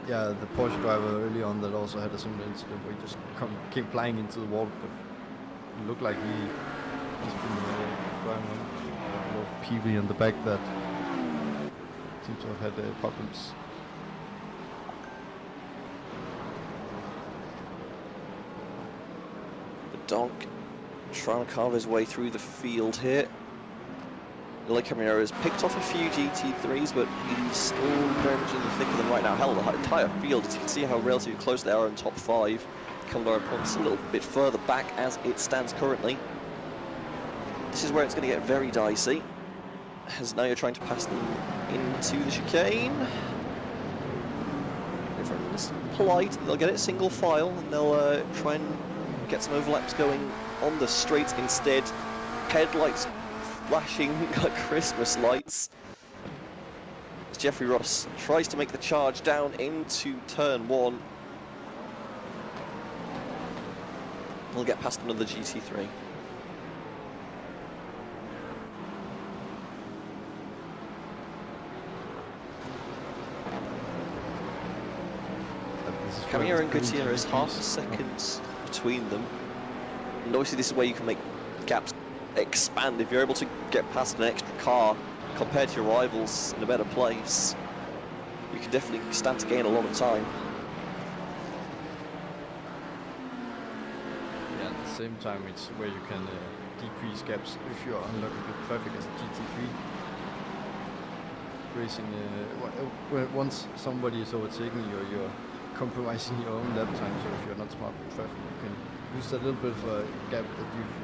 Yeah, the Porsche driver early on that also had a similar incident where he just came flying into the wall, but it looked like he's been driving on a lot of PV in the back that seems to have had problems. The Donk trying to carve his way through the field here. Like Camaro has picked off a few GT3s, but he's still very much in the thick of them right now. Hell, the entire field, as you can see how relatively close they are in top 5. Caldara points a little bit further back as it stands currently. This is where it's going to get very dicey, as now you're trying to pass them into the chicane. Everyone's polite, they'll get it single file, and they'll try and get some overlaps going on the straight instead. Headlights flashing like Christmas lights. As Jeffrey Ross tries to make the charge down into turn 1. He'll get past another GT3. Camaro and Gutierrez half a second between them. And obviously this is where you can make gaps expand if you're able to get past an extra car compared to your rivals in a better place. You can definitely stand to gain a lot of time. Yeah, at the same time it's where you can decrease gaps if you're unlucky with traffic as GT3. racing. Once somebody is overtaking you, you're compromising your own lap time. So if you're not smart with traffic, you can lose a little bit of a gap that you've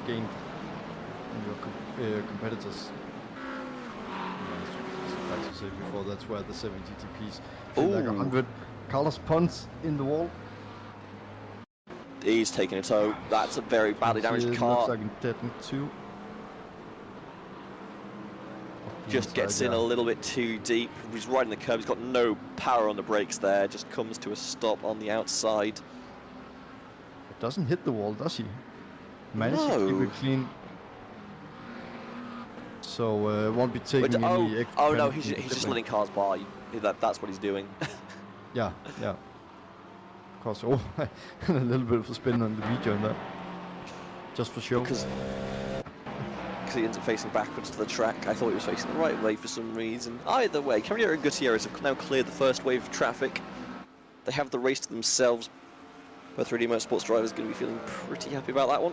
gained in your competitors. Like I said before, that's where the 7 GTPs feel like 100. Carlos Pons in the wall. He's taking a tow. That's a very badly damaged car. Looks like dead in 2. Just gets in a little bit too deep. He's riding the curb. He's got no power on the brakes there. Just comes to a stop on the outside. It doesn't hit the wall, does he? Managed to keep it clean. So won't be taking any extra. Oh no, he's just letting cars by. That's what he's doing. Yeah. Of course. Oh, a little bit of a spin on the video on that. Just for show. Because he ends up facing backwards to the track. I thought he was facing the right way for some reason. Either way, Carriera and Gutierrez have now cleared the first wave of traffic. They have the race to themselves. Both 3D Motorsports drivers are going to be feeling pretty happy about that one.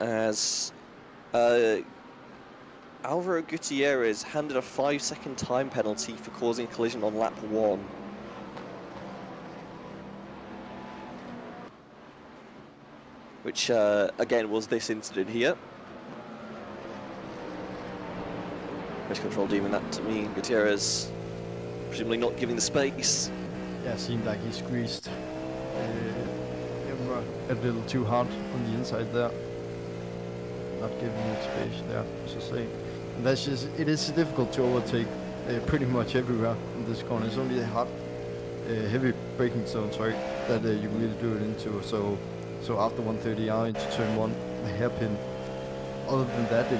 As Alvaro Gutierrez handed a 5-second time penalty for causing a collision on lap 1. Which, again, was this incident here. Race control deeming that to me. Gutierrez presumably not giving the space. Yeah, seemed like he squeezed a little too hard on the inside there. Not giving him space there, as I say. And that's just, it is difficult to overtake pretty much everywhere in this corner. It's only a hard, heavy braking zone, sorry, that you can really do it into. So after 130R into turn 1, a hairpin. Other than that,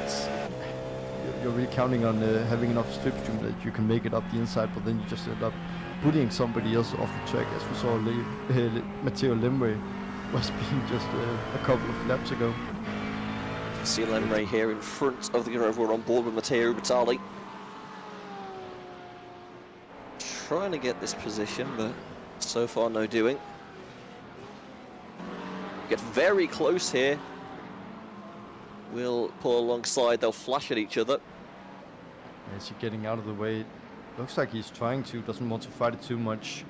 you're really counting on having enough slipstream that you can make it up the inside, but then you just end up putting somebody else off the track, as we saw Matteo Lemre was being just a couple of laps ago. See Lemre here in front of the driver on board with Matteo Batali. Trying to get this position, but so far no doing. Get very close here. We'll pull alongside, they'll flash at each other. Is he getting out of the way? Looks like he's trying to, doesn't want to fight it too much.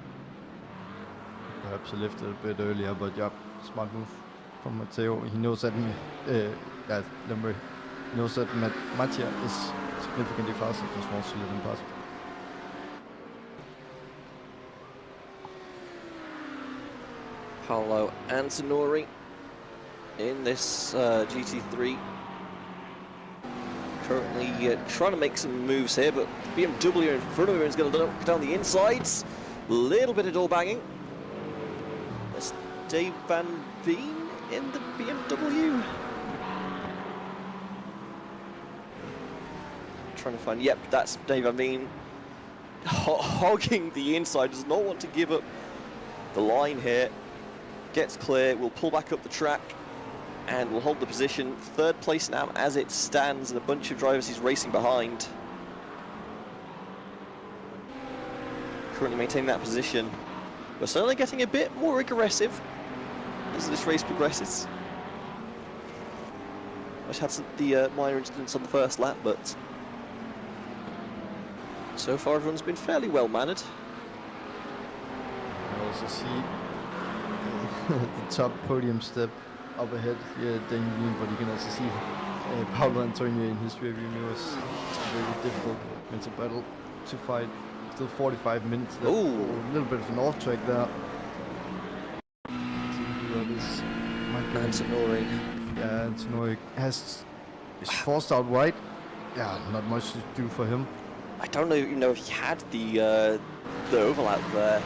Perhaps he lifted a bit earlier, but yeah, smart move from Matteo. He knows that Lemre knows that Mattia is significantly faster, just wants to let him pass. Paolo Antonori in this GT3. Currently trying to make some moves here, but the BMW in front of him is going to look down the insides. Little bit of door banging. That's Dave Van Veen in the BMW. Trying to find, yep, that's Dave Van Veen. Hogging the inside, does not want to give up the line here. Gets clear, we'll pull back up the track and we'll hold the position. Third place now as it stands, and a bunch of drivers he's racing behind. Currently maintaining that position. We're certainly getting a bit more aggressive as this race progresses. I just had the minor incidents on the first lap, but so far everyone's been fairly well mannered. I also see the top podium step up ahead here, Daniel, but you can also see Paolo Antonio in his rearview mirrors. It's a very difficult mental battle to fight. Still 45 minutes left. Ooh. A little bit of an off track there. Antonori. Yeah, Antonori is forced out wide. Yeah, not much to do for him. I don't even know if he had the overlap there.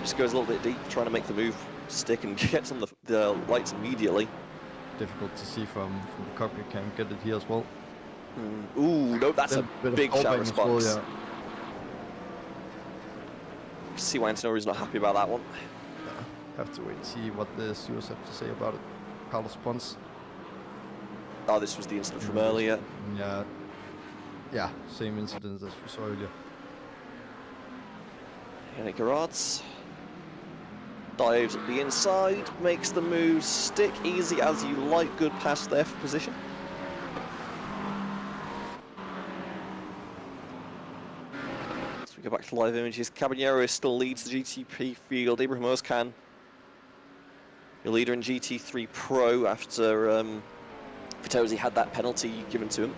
Just goes a little bit deep, trying to make the move stick and gets on the lights immediately. Difficult to see from the cockpit cam. Get it here as well. Ooh, no, that's a big shout response. Well, yeah. See why Antonori's not happy about that one. Yeah, have to wait and see what the stewards have to say about it. Carlos Pons. Oh, this was the incident from earlier. Yeah, same incident as we saw earlier. Yannick Gerards. Dives at the inside, makes the move stick easy as you like. Good pass there for position. So we go back to live images. Caballero still leads the GTP field. Ibrahim Özkan, your leader in GT3 Pro after Vitosi had that penalty given to him.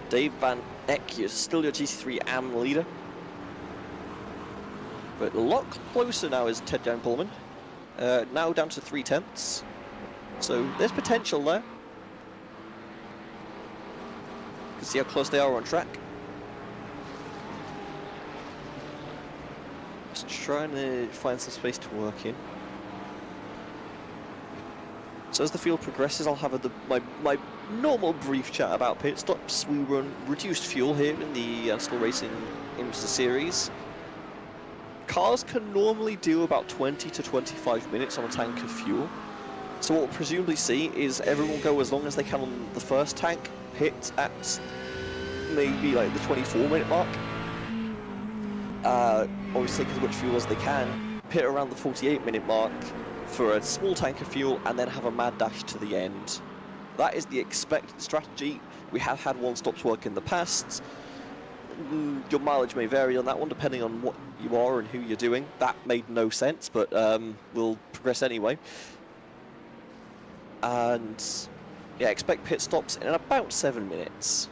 Dave Van Eck is still your GT3 AM leader. But a lot closer now is Ted Jan Pullman. Now down to 3/10. So there's potential there. You can see how close they are on track. Just trying to find some space to work in. So as the field progresses, I'll have my normal brief chat about pit stops. We run reduced fuel here in the Still Racing IMSA series. Cars can normally do about 20 to 25 minutes on a tank of fuel. So what we'll presumably see is everyone will go as long as they can on the first tank, pit at maybe like the 24-minute mark. Obviously take as much fuel as they can, pit around the 48-minute mark for a small tank of fuel, and then have a mad dash to the end. That is the expected strategy. We have had one stops work in the past. Your mileage may vary on that one depending on what you are and who you're doing. That made no sense, but we'll progress anyway. And yeah, expect pit stops in about 7 minutes.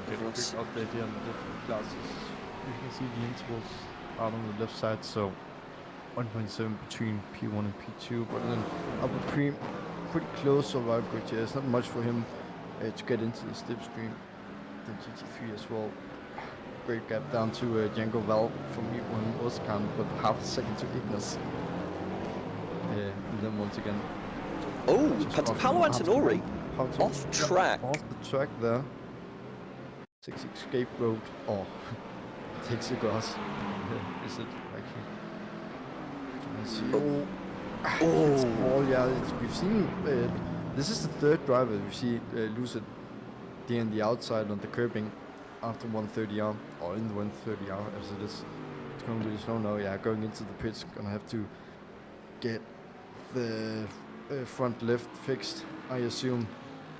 Quick update here on the different classes. You can see the intervals out on the left side, so 1.7 between P1 and P2, but then upper cream pretty close to Ryan Gauthier. It's not much for him to get into the slipstream. Then GT3 as well. Great gap down to Django Val from Ibrahim Özkan, but half a second to Ignas. And then once again. Oh, Paolo Antonori off track. Off the track there. Takes escape road, or takes the grass. Is it actually? Oh, yeah, we've seen, this is the third driver we see lose it there on the outside on the curbing after 130R, or in the 130R as it is. It's going really slow now, yeah, going into the pits, gonna have to get the front left fixed, I assume.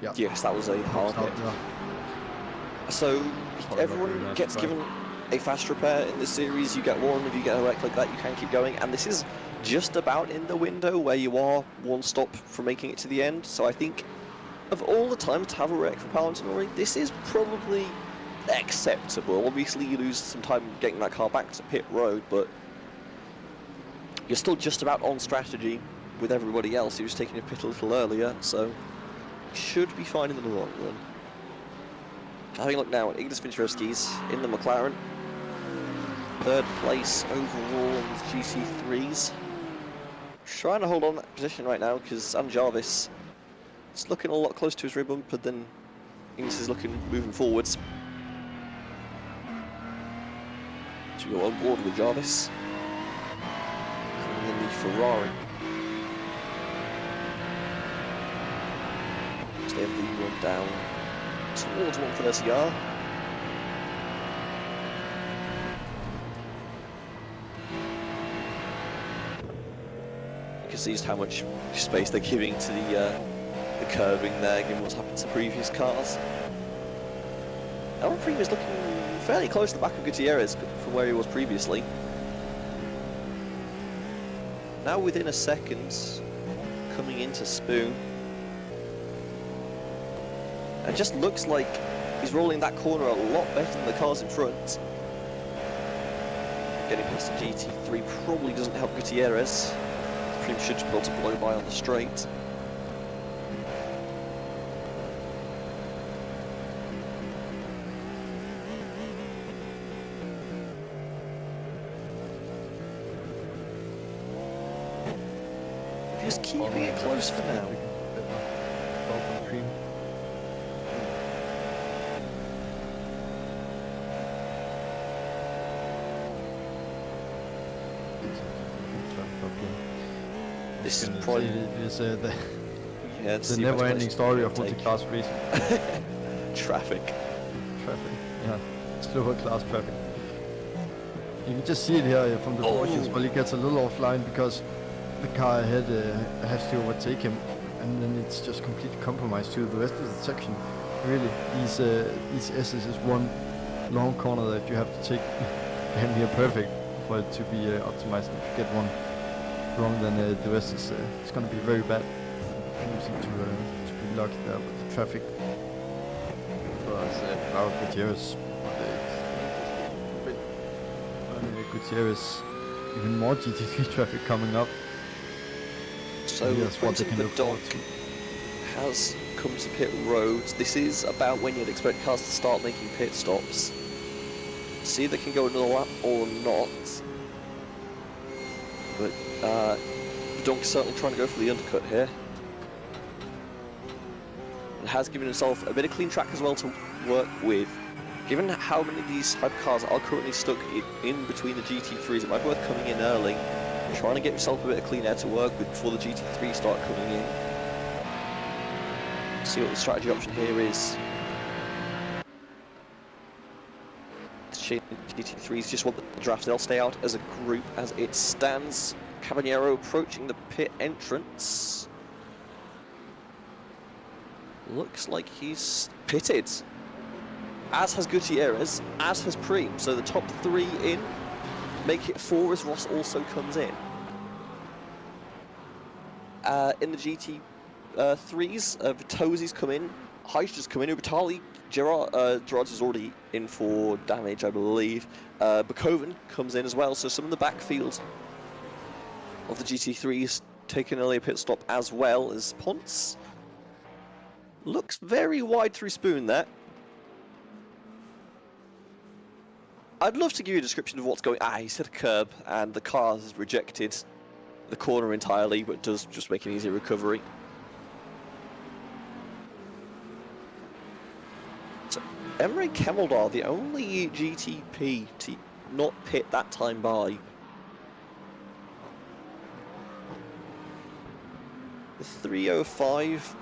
Yeah. Yes, that was a hard hit. So everyone gets given a fast repair in this series. You get one. If you get a wreck like that, you can keep going. And this is just about in the window where you are one stop from making it to the end. So I think of all the times to have a wreck for Paolo Antonori, this is probably acceptable. Obviously, you lose some time getting that car back to pit road, but you're still just about on strategy with everybody else who's taking a pit a little earlier. So should be fine in the long run. Having a look now at Ignas Vincherowski's in the McLaren. Third place overall in the GT3s. Trying to hold on that position right now because Sam Jarvis is looking a lot closer to his rear bumper than Ignas is looking moving forwards. So we go on board with Jarvis. Coming in the Ferrari. So they have the run down towards 130R. You can see just how much space they're giving to the curbing there, given what's happened to previous cars. Aaron Prima is looking fairly close to the back of Gutierrez from where he was previously. Now within a second, coming into Spoon. It just looks like he's rolling that corner a lot better than the cars in front. Getting past the GT3 probably doesn't help Gutierrez. Prim should be able to blow by on the straight. Just keeping it close for now. This is probably Yeah, The never-ending story of multi-class racing. Traffic. Traffic, yeah. Slower class traffic. You can just see it here from the Porsches, but he gets a little offline because the car ahead has to overtake him, and then it's just completely compromised to the rest of the section. Really, these S's is one long corner that you have to take damn near perfect for it to be optimized. If you get one wrong, then the rest is it's going to be very bad. People seem to be lucky there with the traffic. Now Gutierrez, Gutierrez, even more GT3 traffic coming up. So Quentin the Dog has come to pit road. This is about when you'd expect cars to start making pit stops. See if they can go another lap or not. But Donk's certainly trying to go for the undercut here. And has given himself a bit of clean track as well to work with. Given how many of these hypercars are currently stuck in between the GT3s, it might be worth coming in early, trying to get yourself a bit of clean air to work with before the GT3s start coming in. See what the strategy option here is. The GT3s just want the draft, they'll stay out as a group as it stands. Caballero approaching the pit entrance. Looks like he's pitted. As has Gutierrez, as has Preem. So the top three in, make it 4 as Ross also comes in. In the GT3s, Vitosi's come in, Heister's come in, Ubertali, Gerard's is already in for damage, I believe. Bakoven comes in as well, so some of the backfield of the GT3s take an earlier pit stop as well as Ponce. Looks very wide through Spoon there. I'd love to give you a description of what's going on. He's hit a curb and the car has rejected the corner entirely, but does just make an easy recovery. So, Emre Kemeldar, the only GTP to not pit that time by. The 305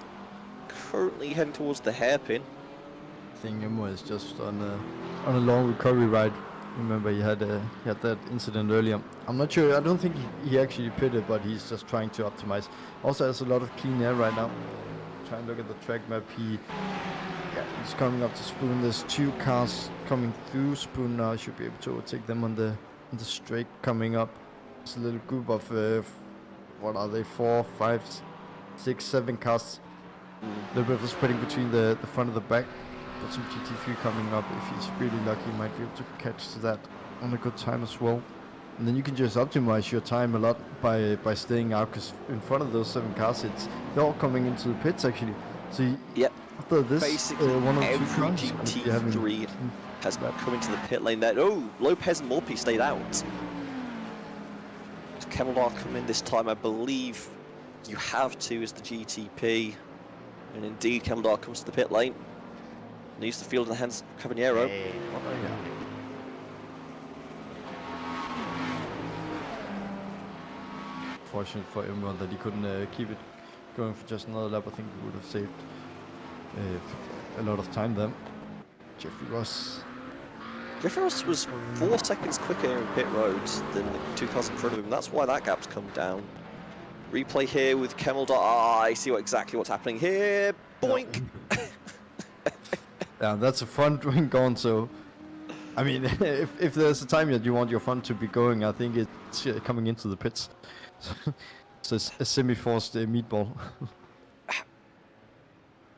currently heading towards the hairpin. I think Emre is just on a long recovery ride. Remember he had that incident earlier. I'm not sure. I don't think he actually pitted, but he's just trying to optimize. Also has a lot of clean air right now. Try and look at the track map. He's coming up to Spoon. There's 2 cars coming through Spoon now. Should be able to overtake them on the straight coming up. It's a little group of what are they? 4, 5, 6, 7 cars. A little bit of a spreading between the front and the back. Got some GT3 coming up. If he's really lucky, he might be able to catch to that on a good time as well. And then you can just optimize your time a lot by staying out, because in front of those 7 cars, they're all coming into the pits actually. So after this, basically one or 2 every cars GT3 has come into the pit lane there. Oh, Lopez and Morphy stayed out. Kemeldar come in this time, I believe. You have to as the GTP, and indeed Kemeldar comes to the pit lane. Leaves the field in the hands of Caballero. Fortunate for everyone that he couldn't keep it going for just another lap. I think he would have saved a lot of time then. Jeffrey Ross was 4 seconds quicker in pit road than the 2 cars in front of him. That's why that gap's come down. Replay here with Kemeldar. I see exactly what's happening here. Boink! Yeah, that's a front wing gone, so I mean, if there's a time that you want your front to be going, I think it's coming into the pits. So it's a semi-forced meatball.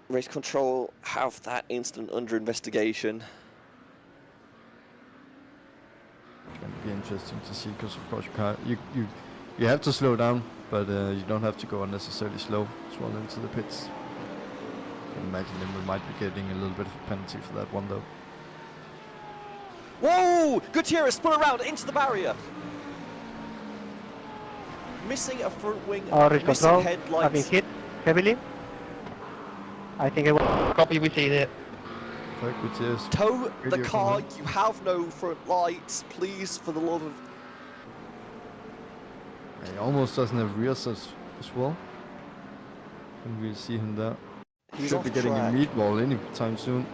Race control have that incident under investigation. It's going to be interesting to see, because of course you have to slow down, but you don't have to go unnecessarily slow as well into the pits. I can imagine them we might be getting a little bit of a penalty for that one though. Whoa! Gutierrez spun around into the barrier. Missing a front wing, Race missing control headlights. have been hit heavily. I think it was. Copy, we see it. Gutierrez. Tow the car, you have no front lights, please, for the love of... He almost doesn't have rears as well. And we'll see him there. He's Should off be getting track. a meatball anytime soon.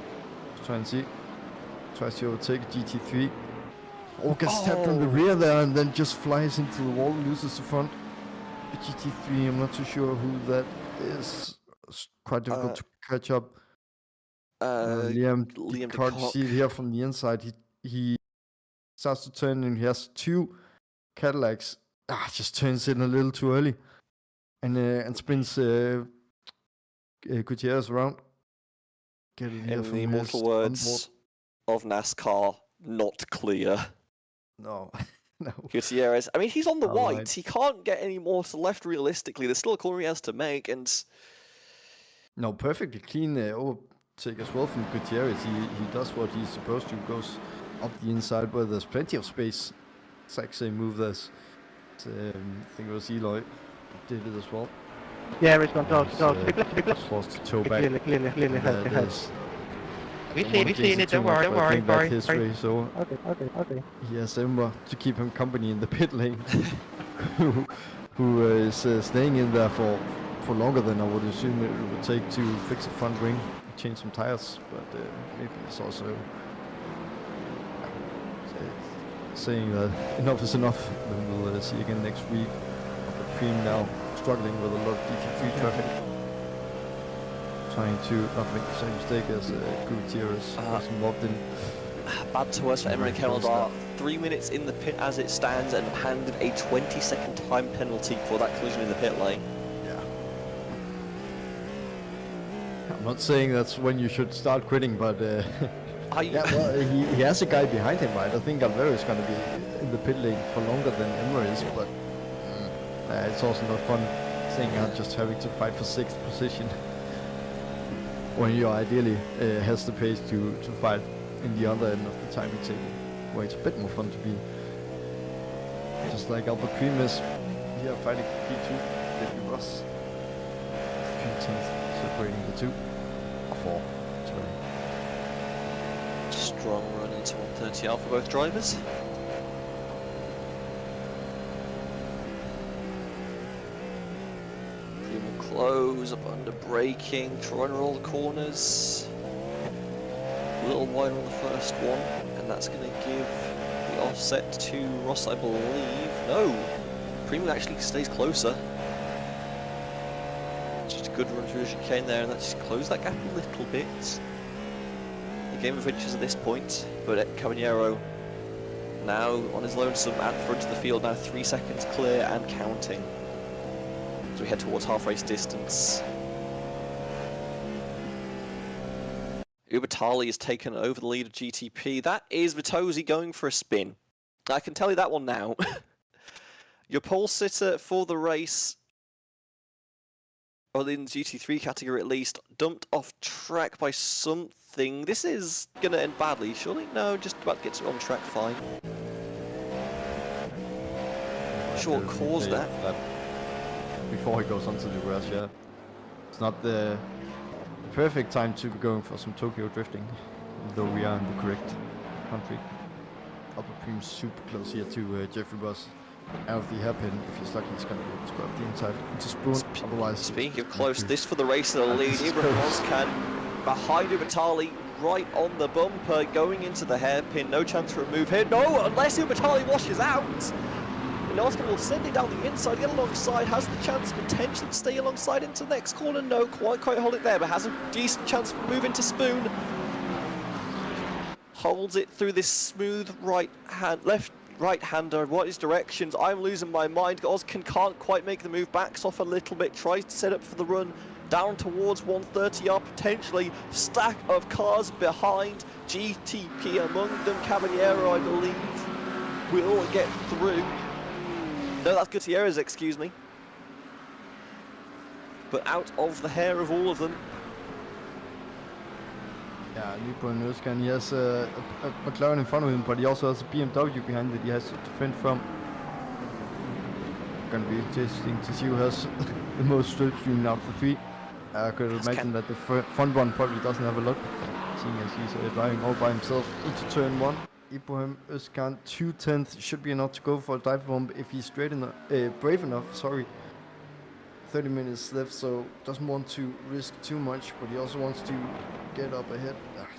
Let's try and see. Tries to overtake a GT3. Oh, gets tapped on the rear there and then just flies into the wall, loses the front. A GT3, I'm not too sure who that is. It's quite difficult to catch up. Liam Liam can't DeCock. see it here from the inside. He starts to turn and he has two Cadillacs. Just turns in a little too early. And spins Gutierrez around. Get it here In from the his immortal onboard. words of NASCAR, not clear. No. No. Gutierrez. I mean, he's on the All white. right. He can't get any more to the left realistically. There's still a corner he has to make, and No, perfectly clean overtake as well from Gutierrez. He does what he's supposed to. Goes up the inside where there's plenty of space. Exact same move as I think it was Eloy did it as well. Yeah, response. Was forced to toe back. Clearly. That Help. is- We've I seen won't it, jinx too don't much, worry, but I think that don't his worry. race over. Okay. He has Emma to keep him company in the pit lane, who is staying in there for longer than I would assume it would take to fix the front wing, change some tires, but maybe it's also saying that enough is enough. Then we'll see again next week. But Cream now struggling with a lot of GT3 traffic, trying to not make the same mistake as Gutierrez was involved in. bad to us for Emmerich Helldar. 3 minutes in the pit as it stands and handed a 20-second time penalty for that collision in the pit lane. Yeah. I'm not saying that's when you should start quitting, but yeah, well, he has a guy behind him, right? I think Alvaro is going to be in the pit lane for longer than Emmer is, but it's also not fun seeing out just having to fight for 6th position when you ideally has the pace to fight in the other end of the timing table, where it's a bit more fun to be. Just like Albert Cream is here fighting for P2, Jeffrey Ross. 15th separating the two. 4, sorry. Strong run into 130 out for both drivers. Cream will close up under braking, try and roll the corners. A little wider on the first one, and that's going to give the offset to Ross, I believe. No, Premium actually stays closer. Just a good run through the chicane there, and that just closed that gap a little bit. The game of inches at this point, but Caballero now on his lonesome at the front of the field, now 3 seconds clear and counting as we head towards half race distance. Ubertali has taken over the lead of GTP. That is Vitozzi going for a spin. I can tell you that one now. Your pole sitter for the race, or in the GT3 category at least, dumped off track by something. This is going to end badly, surely? No, just about to get on track fine. Sure what caused that. Before he goes onto the grass, yeah. It's not the perfect time to be going for some Tokyo drifting, though we are in the correct country. Upper Cream super close here to Jeffrey Ross. Out of the hairpin, if he's lucky, he's going to be able to go up the inside into Spoon. Otherwise, speaking of close, this for the race of the lead. Ibrahim Ozkan behind Ubertali, right on the bumper, going into the hairpin. No chance for a move here. No, unless Ubertali washes out. And Ozkan will send it down the inside, get alongside, has the chance potentially to stay alongside into the next corner. No, quite hold it there, but has a decent chance for a move into Spoon. Holds it through this smooth right-hander. What is directions? I'm losing my mind. Ozkan can't quite make the move, backs off a little bit, tries to set up for the run down towards 130R, potentially. Stack of cars behind. GTP among them. Caballero, I believe, will get through. No, that's Gutierrez, excuse me. But out of the hair of all of them. Yeah, Ibrahim Ozkan, he has a McLaren in front of him, but he also has a BMW behind that he has to defend from. Gonna be interesting to see who has the most slipstream out of the three. I could imagine that the front one probably doesn't have a lot, seeing as he's driving all by himself into turn 1. Ibrahim Ozkan, 2/10 should be enough to go for a dive bomb if he's brave enough. Sorry. 30 minutes left, so doesn't want to risk too much, but he also wants to get up ahead.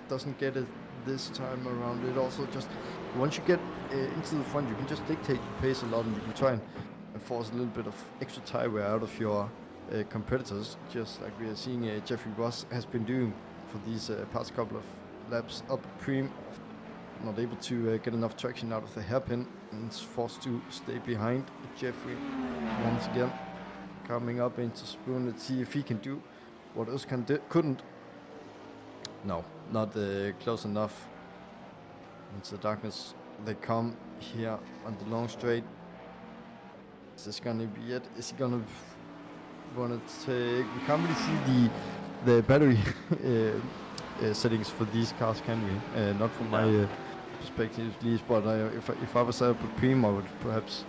Doesn't get it this time around. It also just, once you get into the front, you can just dictate the pace a lot, and you can try and force a little bit of extra tire wear out of your competitors, just like we are seeing Jeffrey Ross has been doing for these past couple of laps up at Preem. Not able to get enough traction out of the hairpin, and is forced to stay behind Jeffrey once again. Coming up into Spoon, let's see if he can do what Özkan couldn't. No, not close enough. Into the darkness they come here on the long straight. Is this gonna be it? Is he gonna wanna take? We can't really see the battery settings for these cars, can we? Not from my perspective at least, but if I was up with Preem, I would perhaps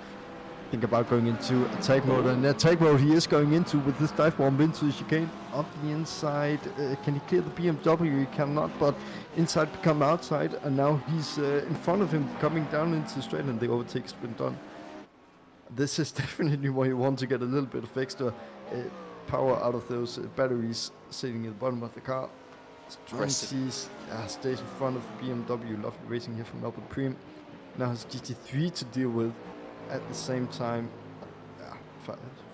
think about going into attack mode, and attack mode he is going into with this dive bomb into the chicane. Up the inside, can he clear the BMW? He cannot, but inside become outside, and now he's in front of him coming down into the straight, and the overtake has been done. This is definitely where you want to get a little bit of extra power out of those batteries sitting at the bottom of the car. Stays in front of the BMW. Lovely racing here from Albert Preem. Now has GT3 to deal with at the same time.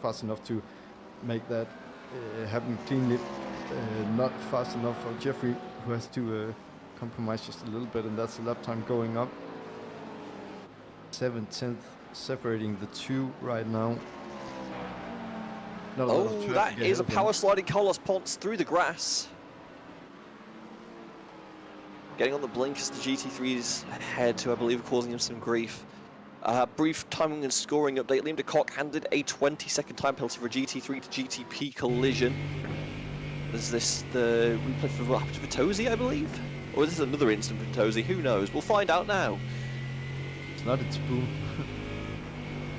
Fast enough to make that happen cleanly. Not fast enough for Jeffrey, who has to compromise just a little bit, and that's the lap time going up. 7/10 separating the two right now. Not a lot of that is a power sliding Carlos Ponce through the grass. Getting on the blink as the GT3's ahead, who I believe are causing him some grief. Brief timing and scoring update. Liam de Kock handed a 20-second time penalty for a GT3 to GTP collision. Is this the replay for what happened to Vitozzi, I believe? Or is this another incident for Vitozzi? Who knows? We'll find out now. It's not its Spoon.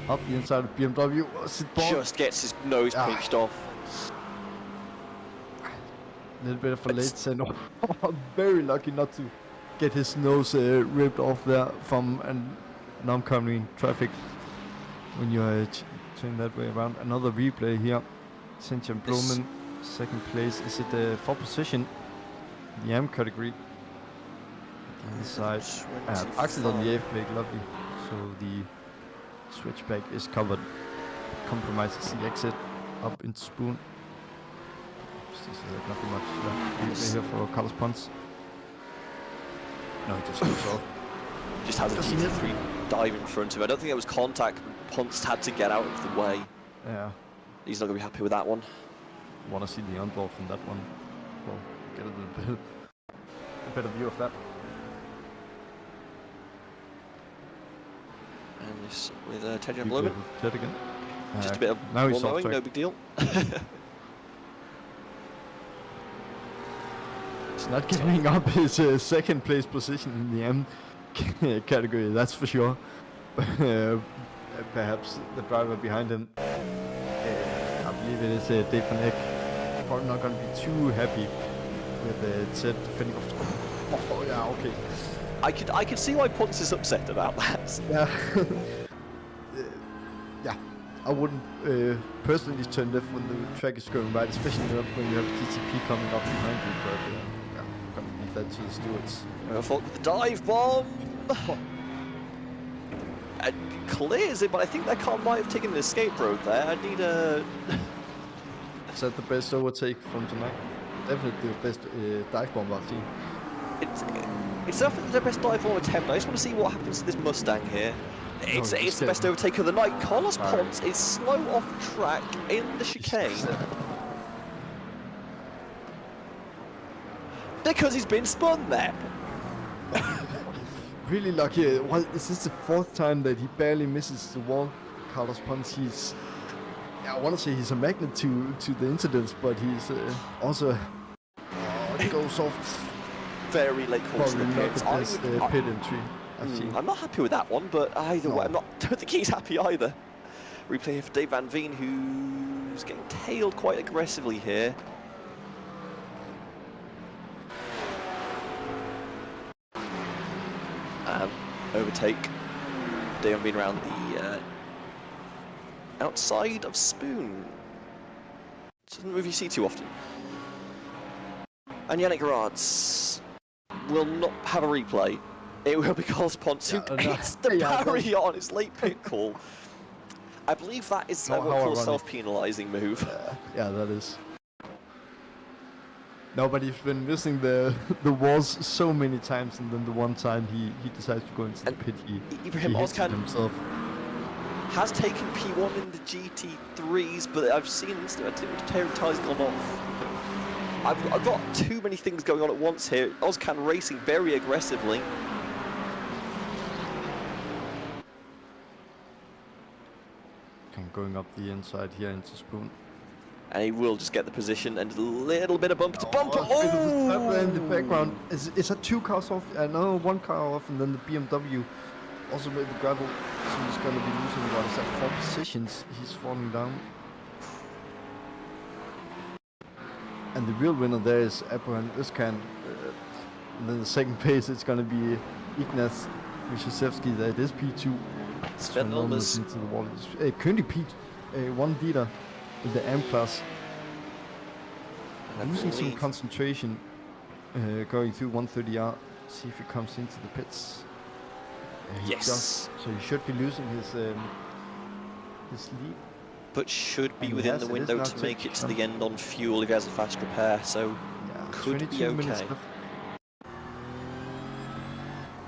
Up the inside of BMW. Just gets his nose pinched off. A little bit of a late send off. Very lucky not to get his nose ripped off there from an oncoming traffic when you turn that way around. Another replay here. Senjan Broman, second place. Is it for position? The AM category. Inside. Axel on the 8th plate, lovely. So the switchback is covered. Compromises the exit up into Spoon. Nothing much left here for Carlos Ponce. No, he just goes off. Just has a GT3 dive in front of him. I don't think it was contact. Ponce had to get out of the way. Yeah. He's not going to be happy with that one. Want to see the onboard from that one. Well, get a better view of that. And this with Tedjan Blumen. Again. Just a bit of now he's mowing, no big deal. He's not giving up his second place position in the M category, that's for sure. Perhaps the driver behind him, I believe it is Dave van Eck, probably not going to be too happy with Ted defending off. Oh yeah, okay. I could see why Ponce is upset about that. Yeah. Yeah, I wouldn't personally turn left when the track is going right, especially when you have TTP coming up behind you, but yeah, I'm going to leave that to the stewards. Fault with the dive bomb! And clears it, but I think that car might have taken an escape road there. I need a... Is that the best overtake from tonight? Definitely the best dive bomb I've seen. It's definitely the best dive bomb attempt. I just want to see what happens to this Mustang here. It's the best overtake of the night. Carlos Ponce is slow off track in the chicane. Because he's been spun there. Really lucky. Well, this is the fourth time that he barely misses the wall. Carlos Ponce, he's... I want to say he's a magnet to the incidents, but he's also... it goes off. Very late course in the pits. Pit entry. I'm not happy with that one, but either way, don't think he's happy either. Replay here for Dave Van Veen, who's getting tailed quite aggressively here. Overtake. Dave Van Veen around the outside of Spoon. Doesn't move you see too often. And Yannick Gerards will not have a replay. It will be Carlos Ponce who hits the barrier on his late pit call. I believe that is what we call a self-penalising move. Yeah, that is. No, but he's been missing the walls so many times, and then the one time he decides to go into the pit, he hits it himself. Has taken P1 in the GT3s, but I've seen Terry Ty's gone off. I've got too many things going on at once here. Ozcan racing very aggressively. Going up the inside here into Spoon. And he will just get the position and a little bit of bumper to bumper. Oh! In the background, is that 2 cars off? No, 1 car off, and then the BMW also made the gravel. So he's going to be losing, what is that, 4 positions. He's falling down. And the real winner there is Abraham Özcan. And then the second place, it's going to be Ignaz Wyszewski. That is P2. Sven Ulmers into the wall. König Pete, 1 leader in the M class. Losing some concentration, going through 130R. See if he comes into the pits. Yes. So he should be losing his lead. But should be within the window to make it to the end on fuel if he has a fast repair. So could be okay.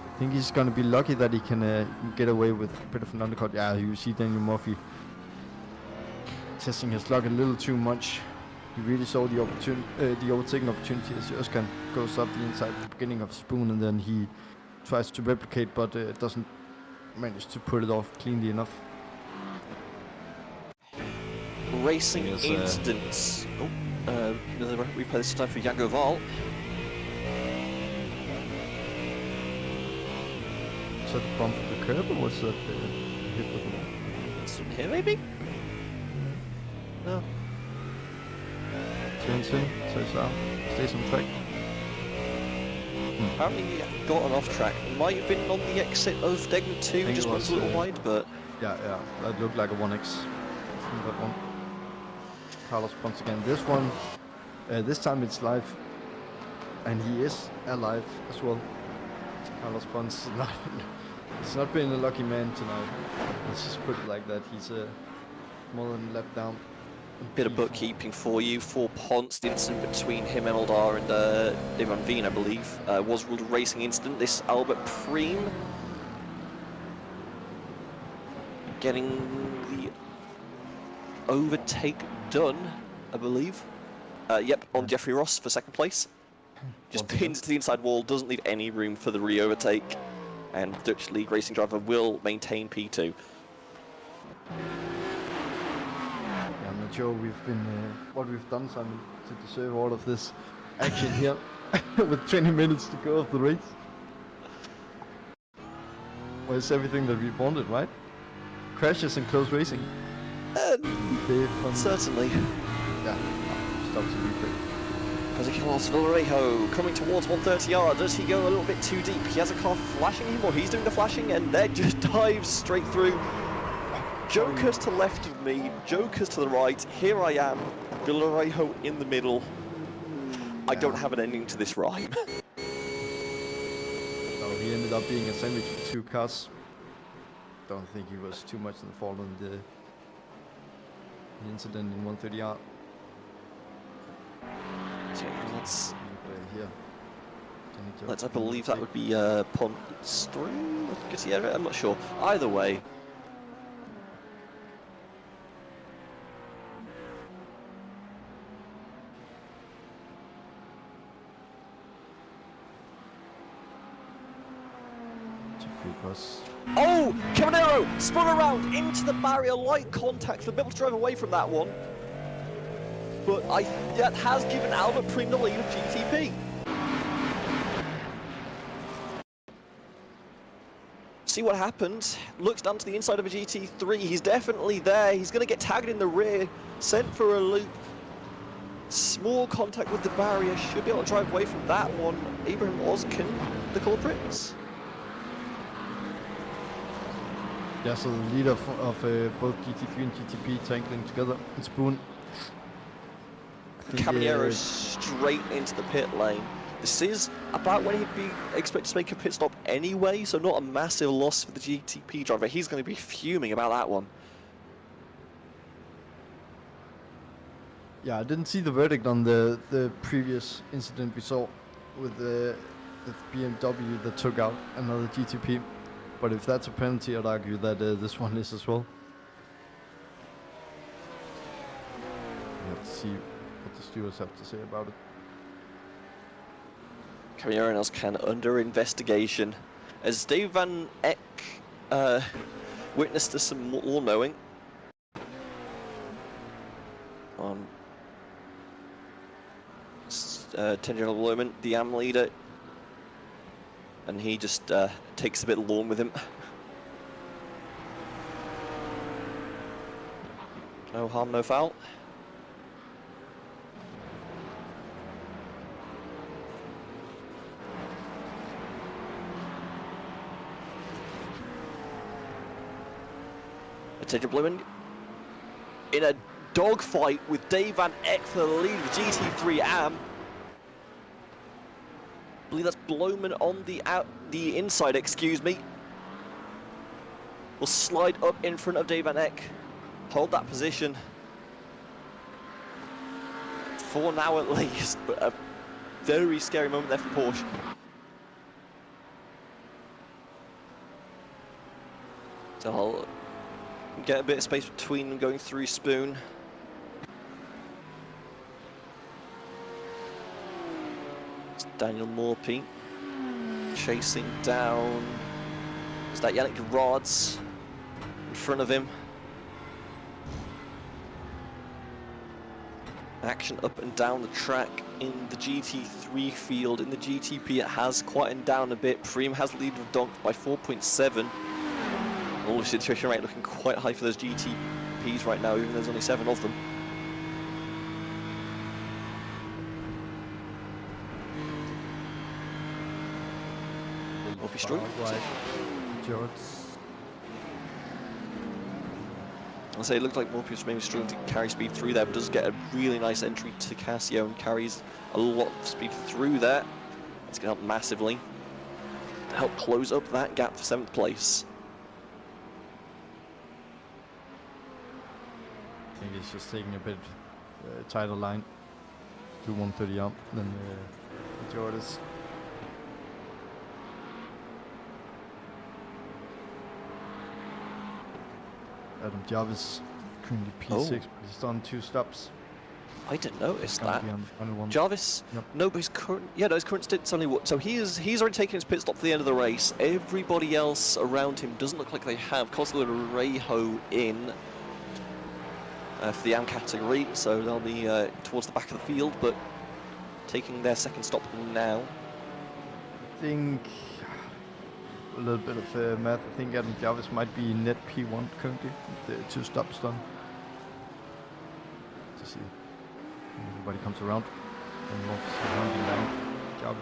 I think he's going to be lucky that he can get away with a bit of an undercut. Yeah, you see Daniel Murphy testing his luck a little too much. He really saw the overtaking opportunity as Özcan goes up the inside at the beginning of Spoon, and then he tries to replicate, but doesn't manage to put it off cleanly enough. Racing incidents. Another replay this time for Jago Val. Is that a bump for the curb, or was that a hit with the wall? It's from here, maybe? No. Turns in, turns out, stays on track. Apparently he got an off track. Might have been on the exit of Degman 2, just went a little wide, but... Yeah, that looked like a 1x from that one. Carlos once again. This one, this time it's live, and he is alive as well. Carlos Ponce he's not been a lucky man tonight. Let's just put it like that. He's more than a lap down. Bit of bookkeeping for you. For Ponce, the incident between him, Emeldar, and Ivan Veen, I believe, was ruled a racing incident. This Albert Preem getting the overtake done, I believe. Yep, on Jeffrey Ross for second place. Just pins to the inside wall, doesn't leave any room for the re-overtake. And Dutch League racing driver will maintain P2. I'm not sure we've been what we've done, Simon, to deserve all of this action here with 20 minutes to go of the race. Well, it's everything that we wanted, right? Crashes and close racing. Certainly. Yeah, stops the replay. As Carlos Villarejo coming towards 130R, does he go a little bit too deep? He has a car flashing him, or he's doing the flashing, and then just dives straight through. Jokers to left of me, Jokers to the right. Here I am, Villarejo in the middle. I don't have an ending to this rhyme. So he ended up being a sandwich for 2 cars. Don't think he was too much in the fault on the incident in 130R. I believe that would be Ponce 3, Gutierrez, I'm not sure. Either way. Oh! Caminero spun around into the barrier, light contact, the middle to drive away from that one. But that has given Albert Preem the lead of GTP. See what happened. Looks down to the inside of a GT3. He's definitely there. He's going to get tagged in the rear, sent for a loop. Small contact with the barrier. Should be able to drive away from that one. Abraham Ozcan, the culprits. Yeah, so the leader of both GT3 and GTP tangling together in Spoon. Caballero straight into the pit lane. This is about when he'd be expected to make a pit stop anyway, so not a massive loss for the GTP driver. He's going to be fuming about that one. Yeah, I didn't see the verdict on the previous incident we saw with the BMW that took out another GTP. But if that's a penalty, I'd argue that this one is as well. Let's see what the stewards have to say about it. Caballero else can under investigation. As Dave Van Eck witnessed to some more knowing. On 10 General Lohman, the AM leader, and he just takes a bit of lawn with him. No harm, no foul. Attention Blumen in a dogfight with Dave Van Eck for the lead of GT3 AM. I believe that's Bloman on the inside, excuse me. Will slide up in front of Dave Van Eck. Hold that position. For now at least, but a very scary moment there for Porsche. So I'll get a bit of space between them going through Spoon. It's Daniel Morphy chasing down. Is that Yannick Rods in front of him? Action up and down the track in the GT3 field. In the GTP it has quietened down a bit. Preem has the lead of Donk by 4.7. All the situation rate looking quite high for those GTPs right now, even though there's only 7 of them. Morphy straight. I'll say it looked like Morphy was maybe struggling to carry speed through there, but does get a really nice entry to Casio and carries a lot of speed through there. It's going to help massively. Help close up that gap for 7th place. I think it's just taking a bit tighter line to 130 up than Jordas. Adam Jarvis currently P6, but he's done 2 stops. I didn't notice Gonna that. be on the final one. Jarvis, Yep. no, but his current, his current stint's only what? So he's already taken his pit stop for the end of the race. Everybody else around him doesn't look like they have. Cosler and Rejo in for the AM category, so they'll be towards the back of the field, but taking their second stop now. I think a little bit of math. I think Adam Jarvis might be net P1 currently with the 2 stops done. To see when everybody comes around and more surrounding down.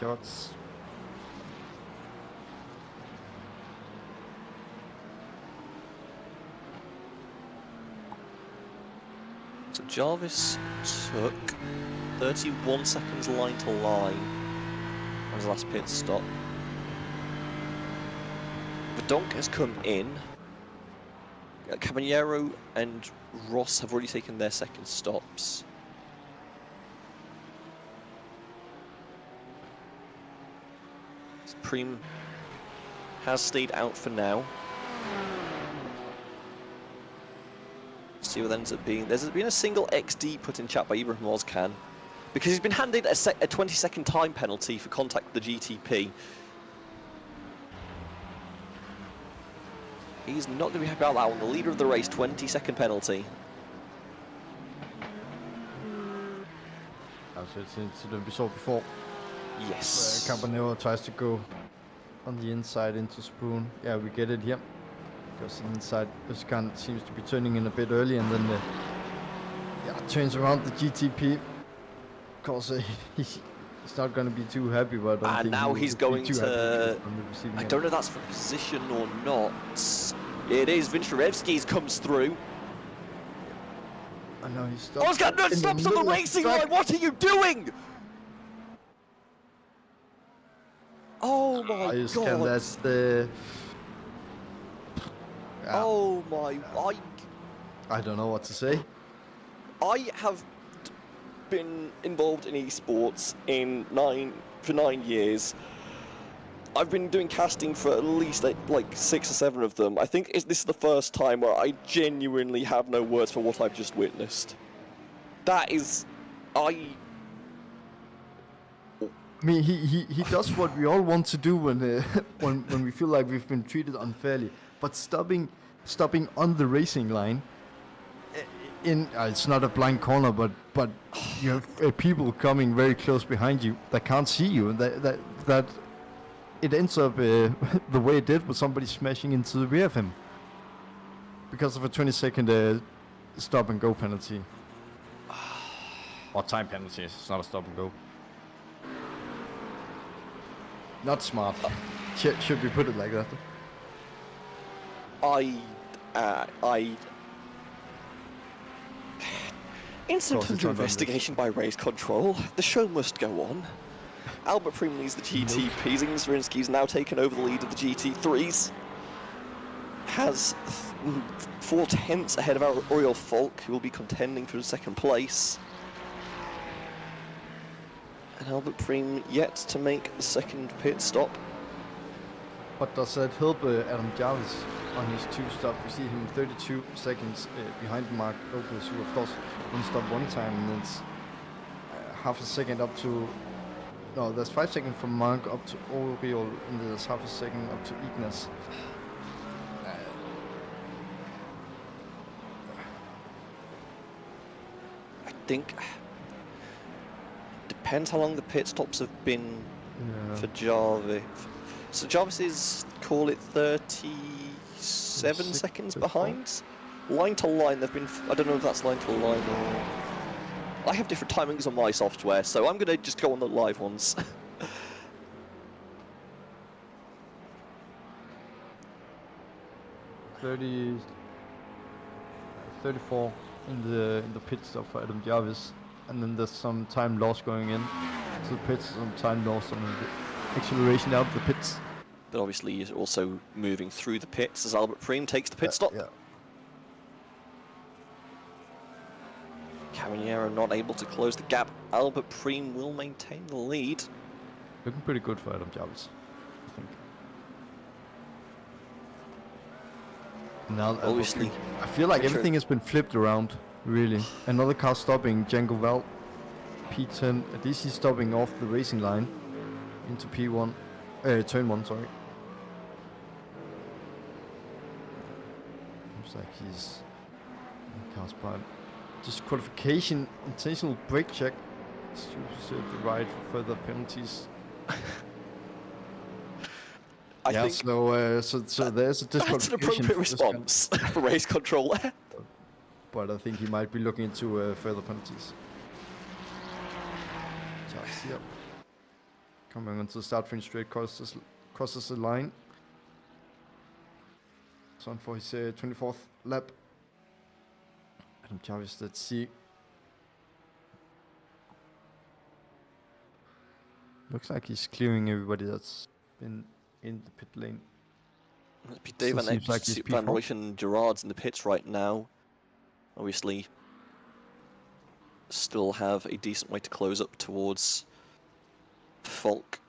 Jarvis. So Jarvis took 31 seconds line to line on his last pit stop. Verdonk has come in. Caballero and Ross have already taken their second stops. Preem has stayed out for now. See what that ends up being. There's been a single XD put in chat by Ibrahim Ozcan because he's been handed a 20-second time penalty for contact with the GTP. He's not going to be happy about that one. The leader of the race, 20-second penalty. So it's an incident we saw before. Yes. Campanello tries to go on the inside into Spoon. Yeah, we get it here. Goes inside. Özkan seems to be turning in a bit early, and then turns around the GTP. Of course, he's not going to be too happy, but I don't think now he's going to. I don't know if that's for position or not. It is. Vincerevski's comes through. I know he stopped. Oscar, no, in the stops on the middle of racing track. line! What are you doing? Oh my I just can. god! That's the. Yeah, Oh my... I don't know what to say. I have been involved in esports for 9 years. I've been doing casting for at least like 6 or 7 of them. I think this is the first time where I genuinely have no words for what I've just witnessed. That is... I mean, he does what we all want to do when when we feel like we've been treated unfairly. But stopping on the racing line, it's not a blind corner, but you have people coming very close behind you that can't see you, and that it ends up the way it did with somebody smashing into the rear of him because of a 20-second stop and go penalty. Or time penalty. It's not a stop and go. Not smart. Should we put it like that? Incident it's under not investigation by race control. The show must go on. Albert Prim leads the GTPs. Igor Zverinsky's now taken over the lead of the GT3s. Has 4/10 ahead of our Oriol Falk, who will be contending for second place. And Albert Prim yet to make the second pit stop. But does that help Adam Jarvis on his 2 stop? We see him 32 seconds behind Mark Lopez, who of course won't stop one time, and then it's half a second up to... No, there's 5 seconds from Mark up to Oriol, and there's half a second up to Ignas. I think... Depends how long the pit stops have been for Jarvis. So Jarvis is, call it 37 seconds behind. Line to line, they've been... I don't know if that's line to line or... I have different timings on my software, so I'm going to just go on the live ones. $34 in the pit stop for Adam Jarvis, and then there's some time loss going in to the pits, some time loss on the acceleration out of the pits. But obviously he's also moving through the pits as Albert Prim takes the pit stop. Yeah. Cavaniero not able to close the gap. Albert Prim will maintain the lead. Looking pretty good for Adam Jarvis, I think. Now, Obviously, I feel like everything has been flipped around, really. Another car stopping, Django Val, P10, at least he's stopping off the racing line into P1, turn 1, sorry. Looks like he's in car's prime. Disqualification, intentional brake check. Reserve the right for further penalties. I think so there's a that's an disqualification. appropriate response for race control. But I think he might be looking into further penalties. Just, yep. Coming onto the start finish straight, crosses the line. It's on for his 24th lap. Adam Jarvis, let's see. Looks like he's clearing everybody that's been in the pit lane. It'd be Dave Van Seems like Eyck, he's Van P4. Rooyen and Gerard's in the pits right now. Obviously, still have a decent way to close up towards Falk.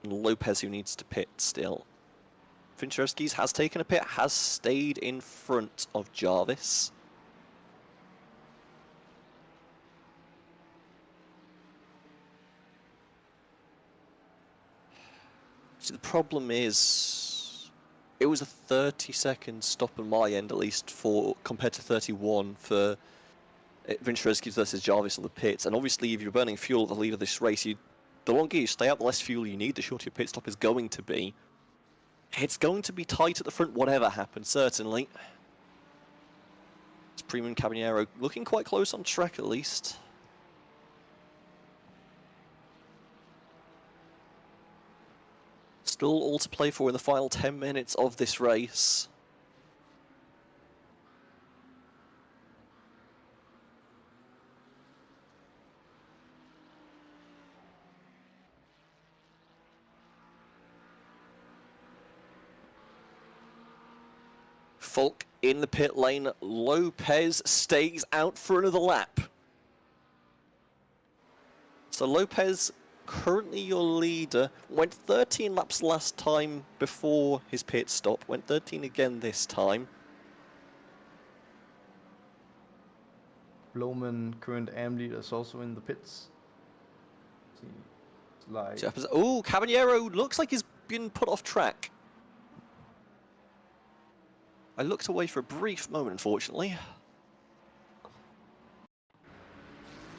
And Lopez, who needs to pit still. Fincherowski's has taken a pit, has stayed in front of Jarvis. See, the problem is, it was a 30-second stop on my end, at least, compared to 31 for Vincherowski versus Jarvis on the pits. And obviously, if you're burning fuel at the lead of this race, the longer you stay out, the less fuel you need, the shorter your pit stop is going to be. It's going to be tight at the front, whatever happens, certainly. It's Prim and Caballero looking quite close on track, at least. Still all to play for in the final 10 minutes of this race. Falk in the pit lane. Lopez stays out for another lap. So Lopez, currently your leader, went 13 laps last time before his pit stop. Went 13 again this time. Blowman, current AM leader, is also in the pits. Seems like Oh, Caballero looks like he's been put off track. I looked away for a brief moment, unfortunately.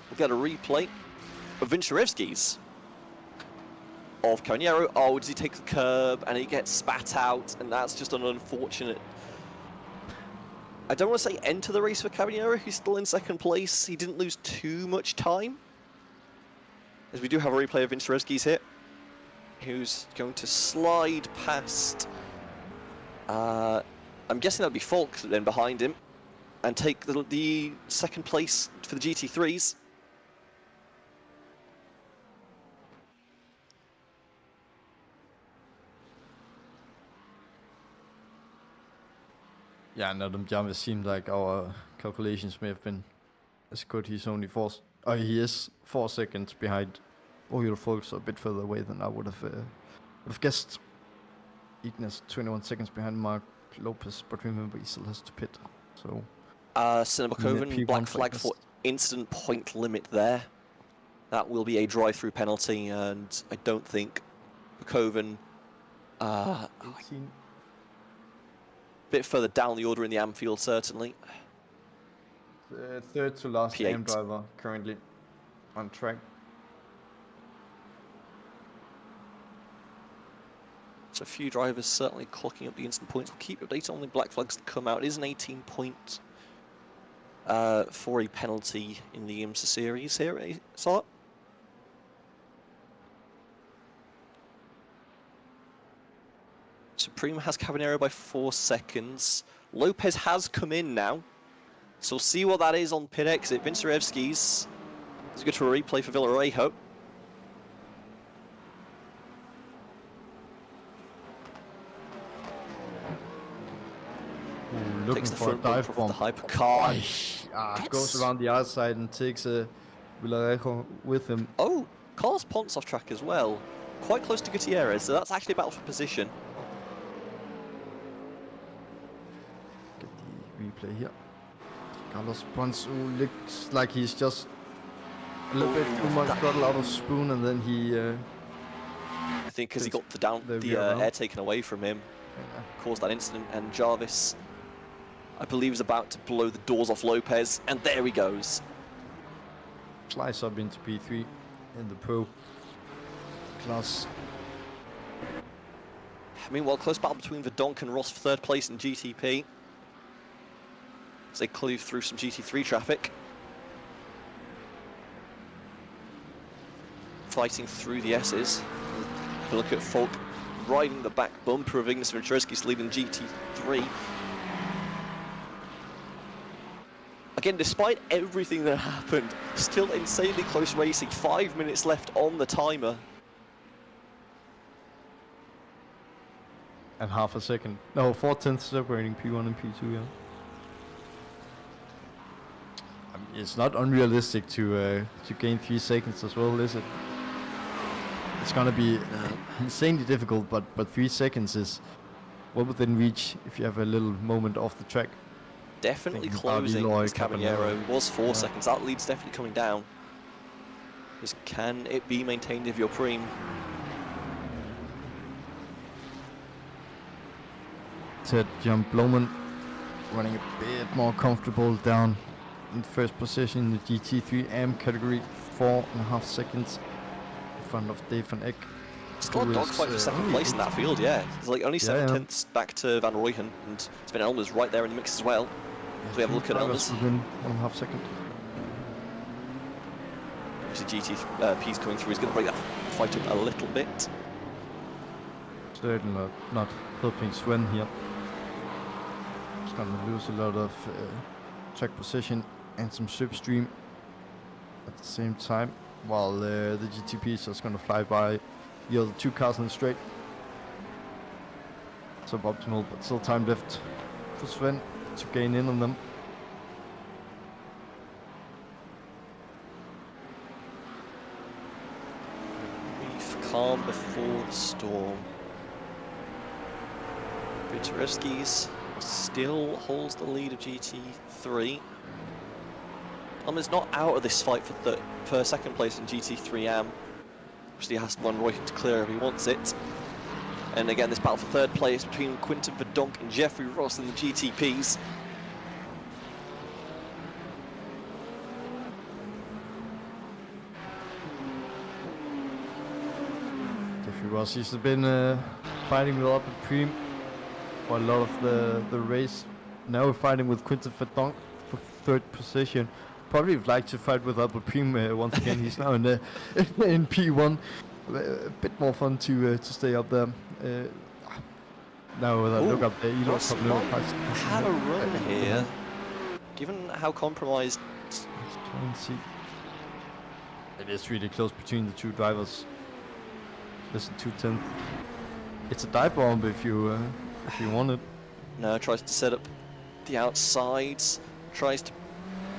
We'll get a replay of Vincherevsky's. Of Caballero. Oh, does he take the curb and he gets spat out, and that's just an unfortunate... I don't want to say end to the race for Caballero, who's still in second place. He didn't lose too much time. As we do have a replay of Vincherevsky's here, who's going to slide past... I'm guessing that would be Falk then behind him, and take the second place for the GT3s. yeah, and Adam Jarvis seemed like our calculations may have been as good. He's only he is 4 seconds behind Oriol Falk, so a bit further away than I would have guessed. Ignace 21 seconds behind Mark Lopez, but remember he still has to pit. So Sinema black flag for incident point limit there. That will be a drive-through penalty, and I don't think Koven a bit further down the order in the Anfield, certainly. Third to last P8. AM driver currently on track. So a few drivers certainly clocking up the instant points. We'll keep updated on the black flags that come out. It is an 18 point for a penalty in the IMSA series here, so Supreme has Caballero by 4 seconds. Lopez has come in now, so we'll see what that is on pit exit. Vincerevsky's. Let's go to a replay for Villarejo. Looking Takes the for a front bumper dive off bomb. the hypercar. Goes around the outside and takes Villarejo with him. Oh, Carlos Ponce off track as well. Quite close to Gutierrez, so that's actually a battle for position. Get the replay here. Carlos Ponce, who looks like he's just a little bit too much throttle out of spoon, and then he... I think because he got the air taken away from him, caused that incident, and Jarvis, I believe, is about to blow the doors off Lopez, and there he goes. Slice up into P3 in the pro class. Meanwhile, close battle between Verdonk and Ross for third place in GTP, as they cleave through some GT3 traffic. Fighting through the S's. If you look at Falk riding the back bumper of Ignace Vincherevsky's leading GT3. Again, despite everything that happened, still insanely close racing. 5 minutes left on the timer. And half a second. No, 4/10 separating P1 and P2, yeah. I mean, it's not unrealistic to gain 3 seconds as well, is it? It's gonna be insanely difficult, but 3 seconds is well within reach if you have a little moment off the track. Definitely Thinking about closing Eloy as Caballero. Caballero. Was 4 seconds. That lead's definitely coming down. Just can it be maintained if you're Prem? Ted Jan Bloman running a bit more comfortable down in first position in the GT3 AM category, 4.5 seconds in front of Dave van Eck. Still a dogfight for second place in that field, yeah. It's like only 7 yeah. tenths back to Van Rooyen, and Sven Elmer's right there in the mix as well. So we have a look at Elmer's. Within 1.5 second. Obviously GT P's coming through, he's going to break that fight up a little bit. Certainly not helping Sven here. He's going to lose a lot of track position and some slipstream at the same time, while the GTP is just going to fly by the other 2 cars in the straight. Suboptimal, but still time left for Sven to gain in on them. Brief calm before the storm. Vitorevski's still holds the lead of GT3. Is not out of this fight for second place in GT3 Am. Obviously has one right to clear if he wants it. And again, this battle for third place between Quinten Verdonk and Jeffrey Ross in the GTPs. Jeffrey Ross, he's been fighting with Albert Preem for a lot of the race. Now we're fighting with Quinten Verdonk for third position. Probably would like to fight with Albert Preem once again. He's now in P1. A bit more fun to stay up there. Now that look up there, you Ross don't might have a run here, given how compromised. Let's try and see. It is really close between the two drivers. Listen, 2/10. It's a dive bomb if you want it. No, tries to set up the outsides. Tries to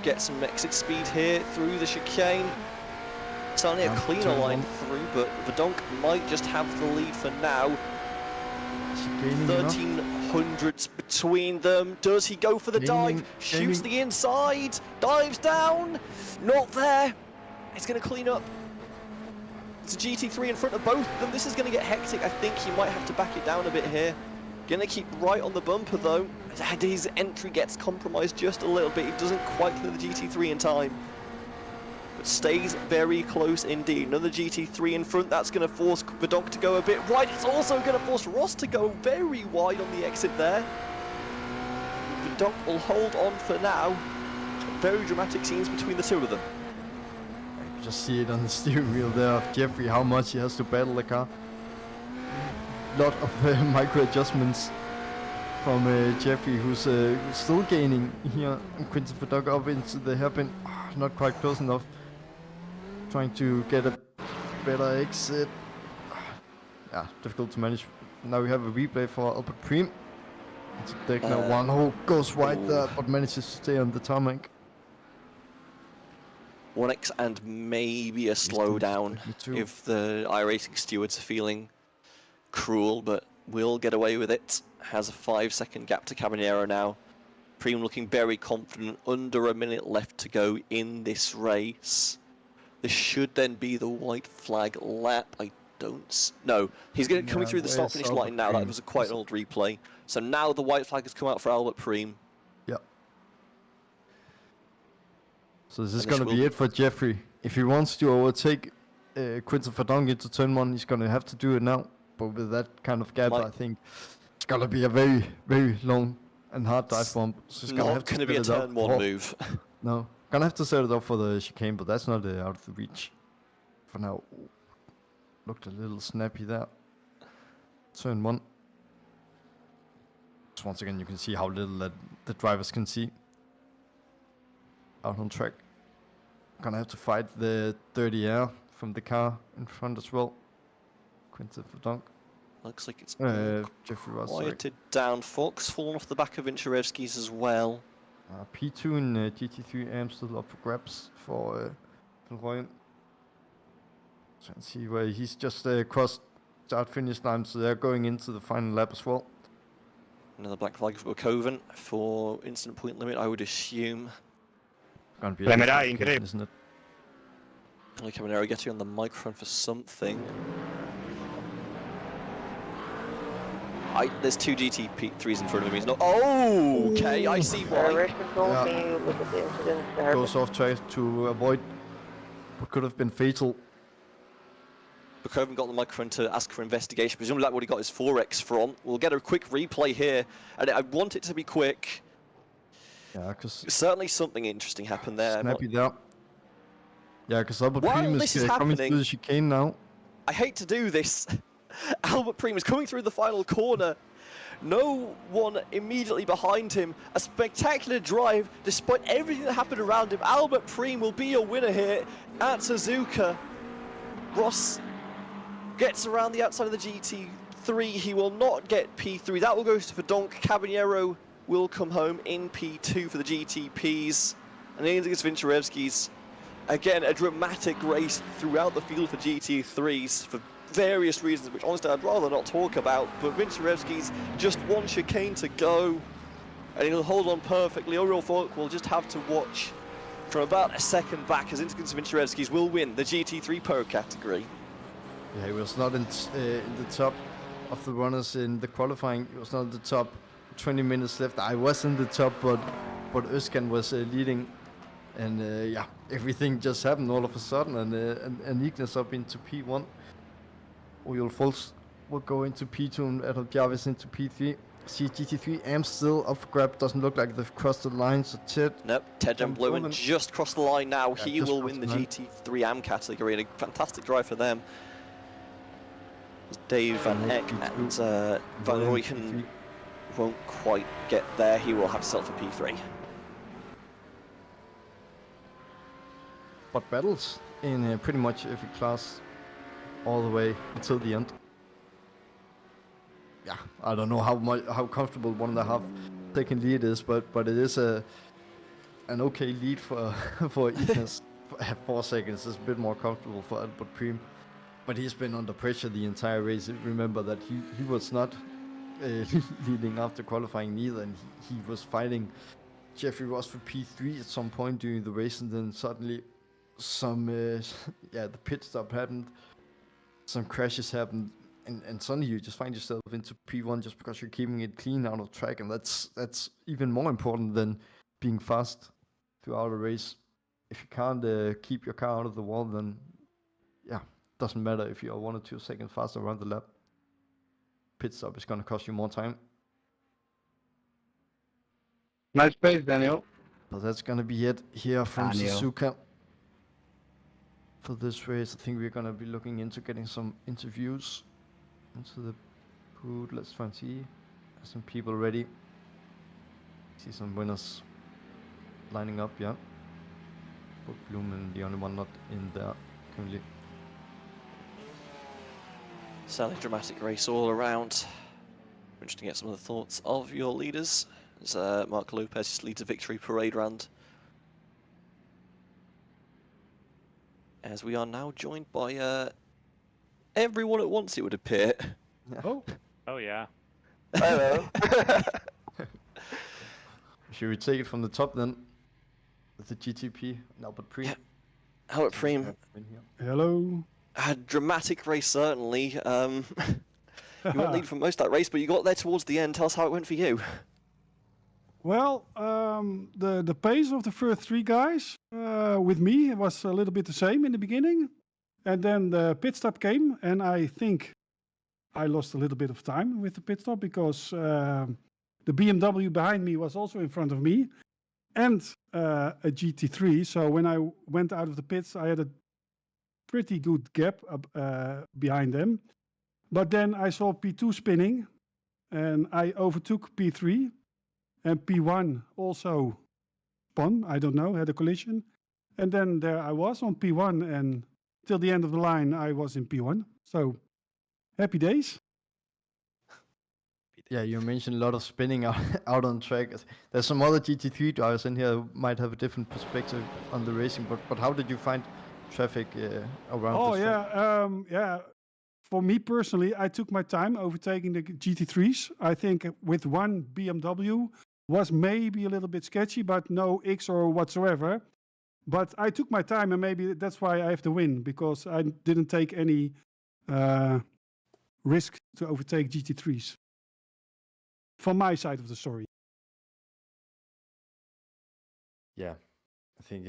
get some exit speed here through the chicane. It's only a cleaner line through, but Verdonk might just have the lead for now. 1300s between them. Does he go for the dive? Shoots the inside. Dives down. Not there. It's going to clean up. It's a GT3 in front of both of them. This is going to get hectic. I think he might have to back it down a bit here. Going to keep right on the bumper though. His entry gets compromised just a little bit. He doesn't quite clear the GT3 in time. But stays very close indeed. Another GT3 in front. That's going to force Verdonk to go a bit wide. It's also going to force Ross to go very wide on the exit there. Verdonk will hold on for now. Very dramatic scenes between the two of them. You just see it on the steering wheel there of Jeffrey, how much he has to battle the car. Lot of micro adjustments from Jeffrey, who's still gaining here. And Quinten Verdonk up into the hairpin. Oh, not quite close enough. Trying to get a better exit. Yeah, difficult to manage. Now we have a replay for Albert Preem. It's a deck now. One hole goes wide there, but manages to stay on the tarmac. 1x and maybe a slowdown if the iRacing stewards are feeling cruel, but will get away with it. Has a 5-second gap to Caballero now. Preem looking very confident, under a minute left to go in this race. This should then be the white flag lap. I don't... No, he's coming through the start-finish line now. That was quite an old replay. So now the white flag has come out for Albert Preem. Yep. So this is going to be it for Jeffrey. If he wants to overtake Quinten Verdonk into turn 1, he's going to have to do it now. But with that kind of gap, I think it's going to be a very, very long and hard dive bomb. So it's not going to be a turn 1 move. No. Gonna have to set it up for the chicane, but that's not out of the reach for now. Looked a little snappy there. Turn 1. Just once again, you can see how little that the drivers can see out on track. Gonna have to fight the dirty air from the car in front as well. Quinten Verdonk. Looks like it's Jeffrey Ross. quieted down. Fox falling off the back of Vitorevski's as well. P2 in GT3 AM still up for grabs for Royan. Try and see where he's just crossed start finish line, so they're going into the final lap as well. Another black flag for Coven for instant point limit, I would assume. Gonna be isn't it? Only Caballero getting on the microphone for something. There's two GT3s in front of me. He's not. Oh, okay, I see why. Goes off track to avoid what could have been fatal. Bukoven got on the microphone to ask for investigation. Presumably that's what he got his 4x from. We'll get a quick replay here, and I want it to be quick. Yeah, because certainly something interesting happened there. Snappy there. Yeah, because Albert Preem is coming through the chicane now. I hate to do this. Albert Preem is coming through the final corner. No one immediately behind him. A spectacular drive despite everything that happened around him. Albert Preem will be your winner here at Suzuka. Ross gets around the outside of the GT3. He will not get P3. That will go to Verdonk. Caballero will come home in P2 for the GTPs. And Ignas Vincharevsky's, again, a dramatic race throughout the field for GT3s for various reasons, which honestly I'd rather not talk about. But Vincharevsky's just one chicane to go, and he'll hold on perfectly. Oriol Falk will just have to watch from about a second back as Ignas Vincharevsky's will win the GT3 Pro category. Yeah, he was not in the top of the runners in the qualifying. He was not in the top 20 minutes left. I was in the top, but Özkan was leading. And yeah, everything just happened all of a sudden, and Ignas up into P1. Oriol Falk will go into P2 and Adolf Jarvis into P3. See GT3 AM still up for grab. Doesn't look like they've crossed the line, so Ted. Nope, Ted Jan Blumen just crossed the line now. Yeah, he will win the GT3 AM category, and a fantastic drive for them. Dave Van Eck and Van Rooyen won't quite get there. He will have to settle for P3. But battles in pretty much every class all the way until the end. Yeah, I don't know how comfortable 1.5 second lead is, but it is an okay lead for for Ignas. 4 seconds is a bit more comfortable for Albert Prim, but he's been under pressure the entire race. Remember that he was not leading after qualifying neither, and he was fighting Jeffrey Ross for P3 at some point during the race, and then suddenly some the pit stop happened, some crashes happened, and suddenly you just find yourself into P1 just because you're keeping it clean out of track, and that's even more important than being fast throughout a race. If you can't keep your car out of the wall, then yeah, doesn't matter if you're 1 or 2 seconds faster around the lap. Pit stop is going to cost you more time. Nice pace, Daniel. But that's going to be it here from Daniel. Suzuka. For this race, I think we're going to be looking into getting some interviews into the pool. Let's try and see. Have some people ready. See some winners lining up, yeah. But Blumen, the only one not in there currently. Sadly, dramatic race all around. Interesting to get some of the thoughts of your leaders. As Mark Lopez leads a victory parade round. As we are now joined by everyone at once, it would appear. Oh yeah. Hello. Should we take it from the top then? With the GTP, Albert Prim. Yeah. Albert Prim. Hello. A dramatic race, certainly. You weren't leading for most of that race, but you got there towards the end. Tell us how it went for you. Well, the pace of the first 3 guys with me was a little bit the same in the beginning, and then the pit stop came, and I think I lost a little bit of time with the pit stop because the BMW behind me was also in front of me, and a GT3. So when I went out of the pits, I had a pretty good gap behind them. But then I saw P2 spinning, and I overtook P3. And P1 also spun, I don't know, had a collision. And then there I was on P1, and till the end of the line, I was in P1. So, happy days. Yeah, you mentioned a lot of spinning out on track. There's some other GT3 drivers in here who might have a different perspective on the racing, but how did you find traffic around this track? Yeah. For me personally, I took my time overtaking the GT3s. I think with one BMW was maybe a little bit sketchy, but no X or whatsoever. But I took my time, and maybe that's why I have the win, because I didn't take any risk to overtake GT3s. From my side of the story. Yeah, I think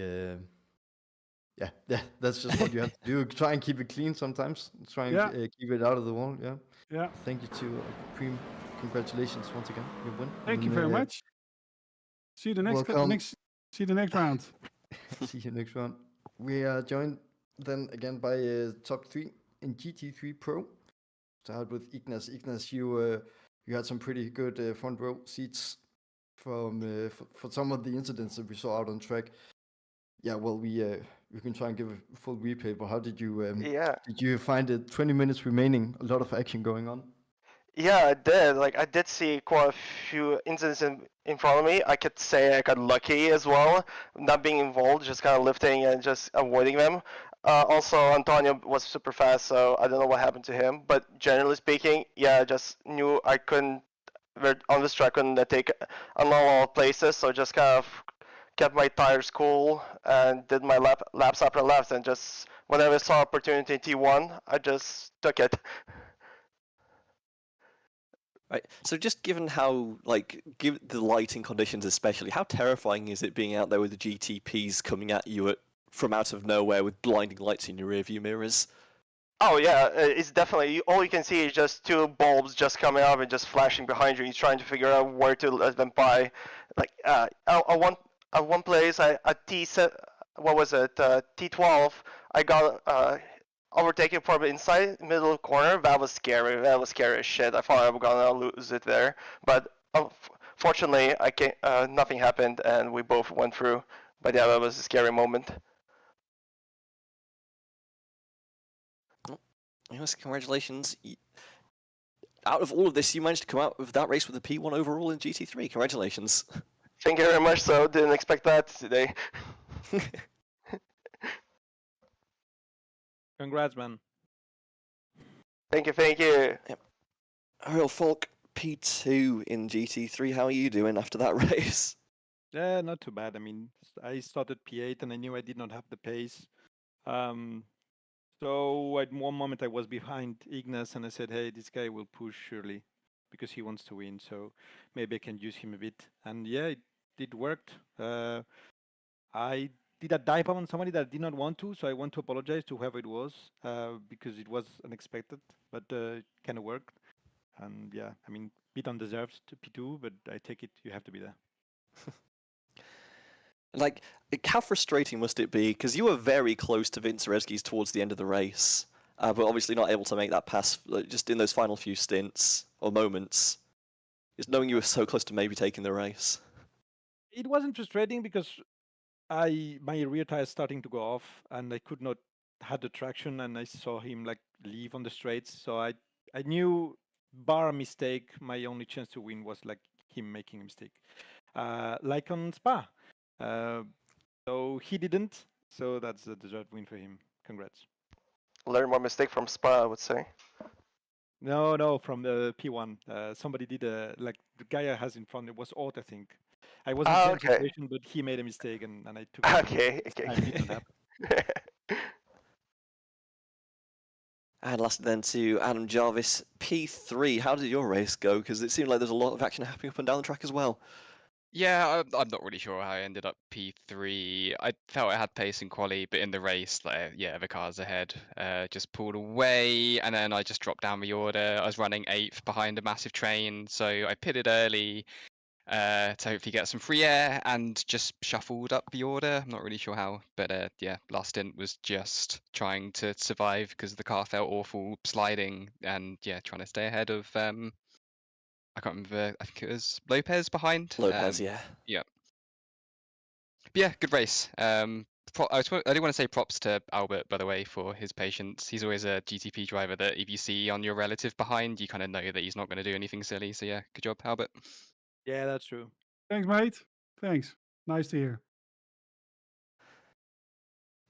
that's just what you have to do. Try and keep it clean sometimes. Try and keep it out of the wall. Yeah. Yeah. Thank you to Prim. Congratulations once again. You win. Thank you very much. See you the next round. See you next round. We are joined then again by top 3 in GT3 Pro. Start with Ignas. Ignas, you had some pretty good front row seats from for some of the incidents that we saw out on track. Yeah, well, we can try and give a full replay, but how did you did you find it 20 minutes remaining, a lot of action going on? Yeah, I did. Like, I did see quite a few incidents in front of me. I could say I got lucky as well, not being involved, just kind of lifting and just avoiding them. Also, Antonio was super fast, so I don't know what happened to him. But generally speaking, yeah, I just knew I couldn't, on this track, couldn't take a lot of places, so just kind of kept my tires cool and did my laps up and left, and just whenever I saw opportunity in T1, I just took it. Right. So just given how, like, given the lighting conditions especially, how terrifying is it being out there with the GTPs coming at you from out of nowhere with blinding lights in your rearview mirrors? Oh yeah, it's definitely, all you can see is just two bulbs just coming up and just flashing behind you. You're trying to figure out where to let them by. Like at one place, at what was it, T12, I got overtaken from inside middle corner. That was scary. That was scary as shit. I thought I was gonna lose it there, but fortunately, nothing happened and we both went through. But yeah, that was a scary moment. Yes, congratulations. Out of all of this, you managed to come out of that race with a P1 overall in GT3. Congratulations. Thank you very much. So didn't expect that today. Congrats, man. Thank you, thank you. Ariel Falk, P2 in GT3. How are you doing after that race? Yeah, not too bad. I mean, I started P8 and I knew I did not have the pace. So at one moment I was behind Ignas and I said, hey, this guy will push surely because he wants to win. So maybe I can use him a bit. And yeah, it worked. I did a dive bomb on somebody that I did not want to. So I want to apologize to whoever it was because it was unexpected, but it kind of worked. And yeah, I mean, bit undeserved to P2, but I take it you have to be there. Like, how frustrating must it be? Because you were very close to Vince Rezgis towards the end of the race, but obviously not able to make that pass just in those final few stints or moments. Just knowing you were so close to maybe taking the race. It wasn't frustrating because my rear tire is starting to go off and I could not had the traction and I saw him like leave on the straights. So I knew bar a mistake, my only chance to win was like him making a mistake. Like on Spa. So he didn't. So that's a deserved win for him. Congrats. Learn more mistake from Spa, I would say. No, from the P1. Somebody did like the guy I has in front. It was Ort, I think. I was in the same Okay. situation, but he made a mistake and I took it. Okay. It did not happen. And lastly then to Adam Jarvis, P3. How did your race go? Because it seemed like there's a lot of action happening up and down the track as well. Yeah, I'm not really sure how I ended up P3. I felt I had pace in quali, but in the race, like, yeah, the cars ahead just pulled away, and then I just dropped down the order. I was running 8th behind a massive train, so I pitted early to hopefully get some free air, and just shuffled up the order. I'm not really sure how, but yeah, last stint was just trying to survive because the car felt awful, sliding, and yeah, trying to stay ahead of I can't remember. I think it was Lopez behind. Lopez, yeah. Yeah. But yeah, good race. I do want to say props to Albert, by the way, for his patience. He's always a GTP driver that if you see on your relative behind, you kind of know that he's not going to do anything silly. So yeah, good job, Albert. Yeah, that's true. Thanks, mate. Thanks. Nice to hear.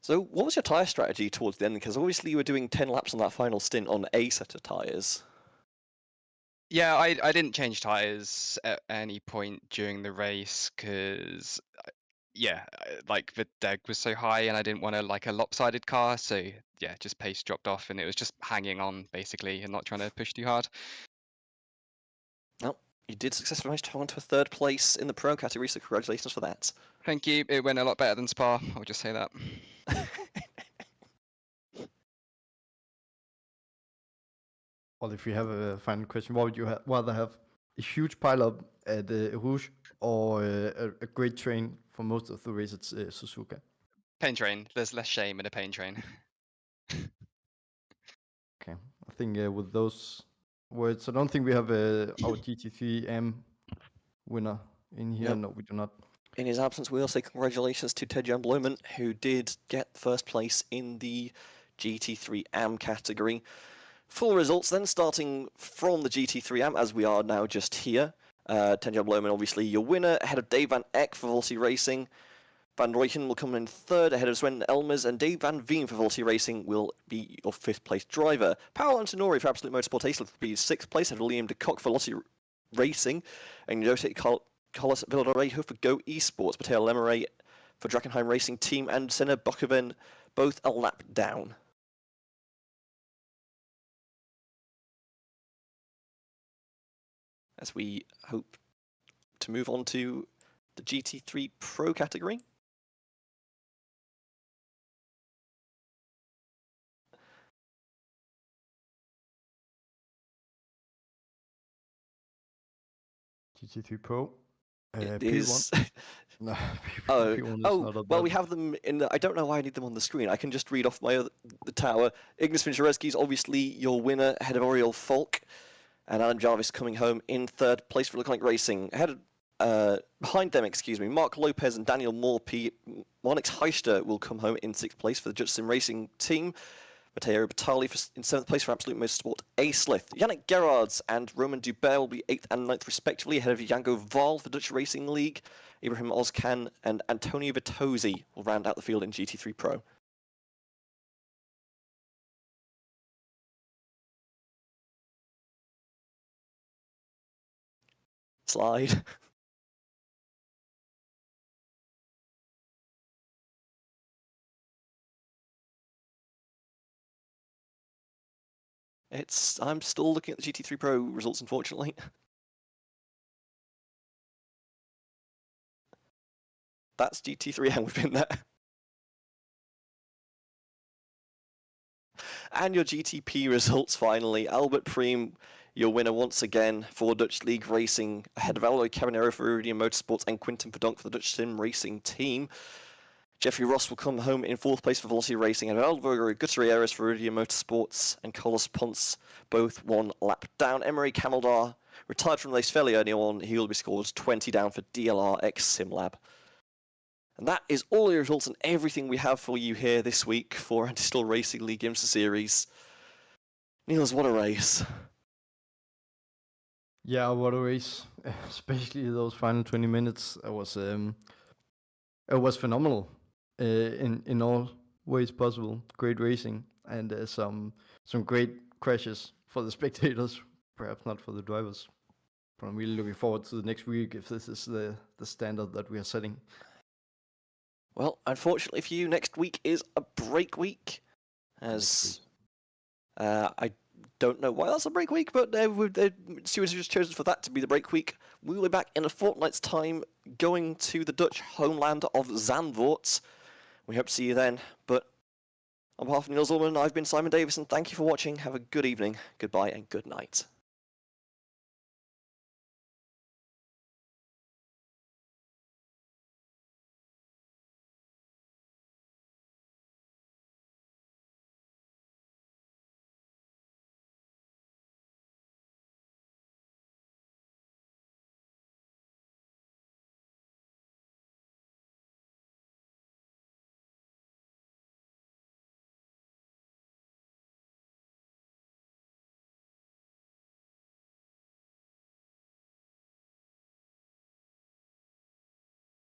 So what was your tyre strategy towards the end? Because obviously you were doing 10 laps on that final stint on a set of tyres. Yeah, I didn't change tyres at any point during the race because, yeah, like the deg was so high and I didn't want like a lopsided car. So yeah, just pace dropped off and it was just hanging on basically and not trying to push too hard. Well, you did successfully manage to hold on to a third place in the pro category, so congratulations for that. Thank you. It went a lot better than Spa. I'll just say that. Well, if you have a final question, what would you rather have? A huge pileup at Rouge or a great train for most of the race at Suzuka? Pain train. There's less shame in a pain train. Okay, I think with those words, I don't think we have our GT3M winner in here. Yep. No, we do not. In his absence, we'll say congratulations to Ted-Jan Bloemen, who did get first place in the GT3 AM category. Full results then, starting from the GT3 AM, as we are now just here. Tenjab Lohman, obviously your winner, ahead of Dave Van Eck for Volty Racing. Van Rooyen will come in third, ahead of Sven Elmers, and Dave Van Veen for Volty Racing will be your fifth place driver. Paolo Antonori for Absolute Motorsport Ace will be sixth place, ahead of Liam de Kock for Volty Racing, and Jose Carlos Villarejo for Go Esports. Mateo Lemeray for Drakenheim Racing Team, and Senna Bokoven both a lap down. As we hope to move on to the GT3 Pro category. GT3 Pro. It P1. is. No, Oh, P1 is oh not up well, there. we have them in the, I don't know why I need them on the screen. I can just read off the tower. Ignis Vincherezki is obviously your winner, ahead of Oriol Falk, and Adam Jarvis coming home in third place for Lookalike Racing. Behind them, Mark Lopez and Daniel Morpy. Monix Heister will come home in sixth place for the Judge Sim Racing Team. Matteo Batali in seventh place for Absolute Motorsport A-Slith. Yannick Gerards and Roman Dubert will be eighth and ninth respectively, ahead of Jango Val for Dutch Racing League. Ibrahim Ozkan and Antonio Vitozzi will round out the field in GT3 Pro. Slide. I'm still looking at the GT3 Pro results, unfortunately. That's GT3 and we've been there. And your GTP results finally. Albert Preem, your winner once again for Dutch League Racing, ahead of Aloy Cabanero for Iridium Motorsports and Quinton Verdonk for the Dutch Sim Racing Team. Jeffrey Ross will come home in fourth place for Velocity Racing, and Alvaro Gutierrez for Iridium Motorsports and Carlos Ponce both one lap down. Emery Camaldar retired from the race fairly early on. He will be scored 20 down for DLR X SimLab. And that is all the results and everything we have for you here this week for Anti-Still Racing League IMSA Series. Niels, what a race. Yeah, what a race. Especially those final 20 minutes. It was phenomenal in all ways possible. Great racing and some great crashes for the spectators, perhaps not for the drivers. But I'm really looking forward to the next week if this is the standard that we are setting. Well, unfortunately for you, next week is a break week. As I don't know why that's a break week, but stewards have just chosen for that to be the break week. We will be back in a fortnight's time, going to the Dutch homeland of Zandvoort. We hope to see you then. But on behalf of Niels Ullman, I've been Simon Davison. Thank you for watching. Have a good evening, goodbye, and good night.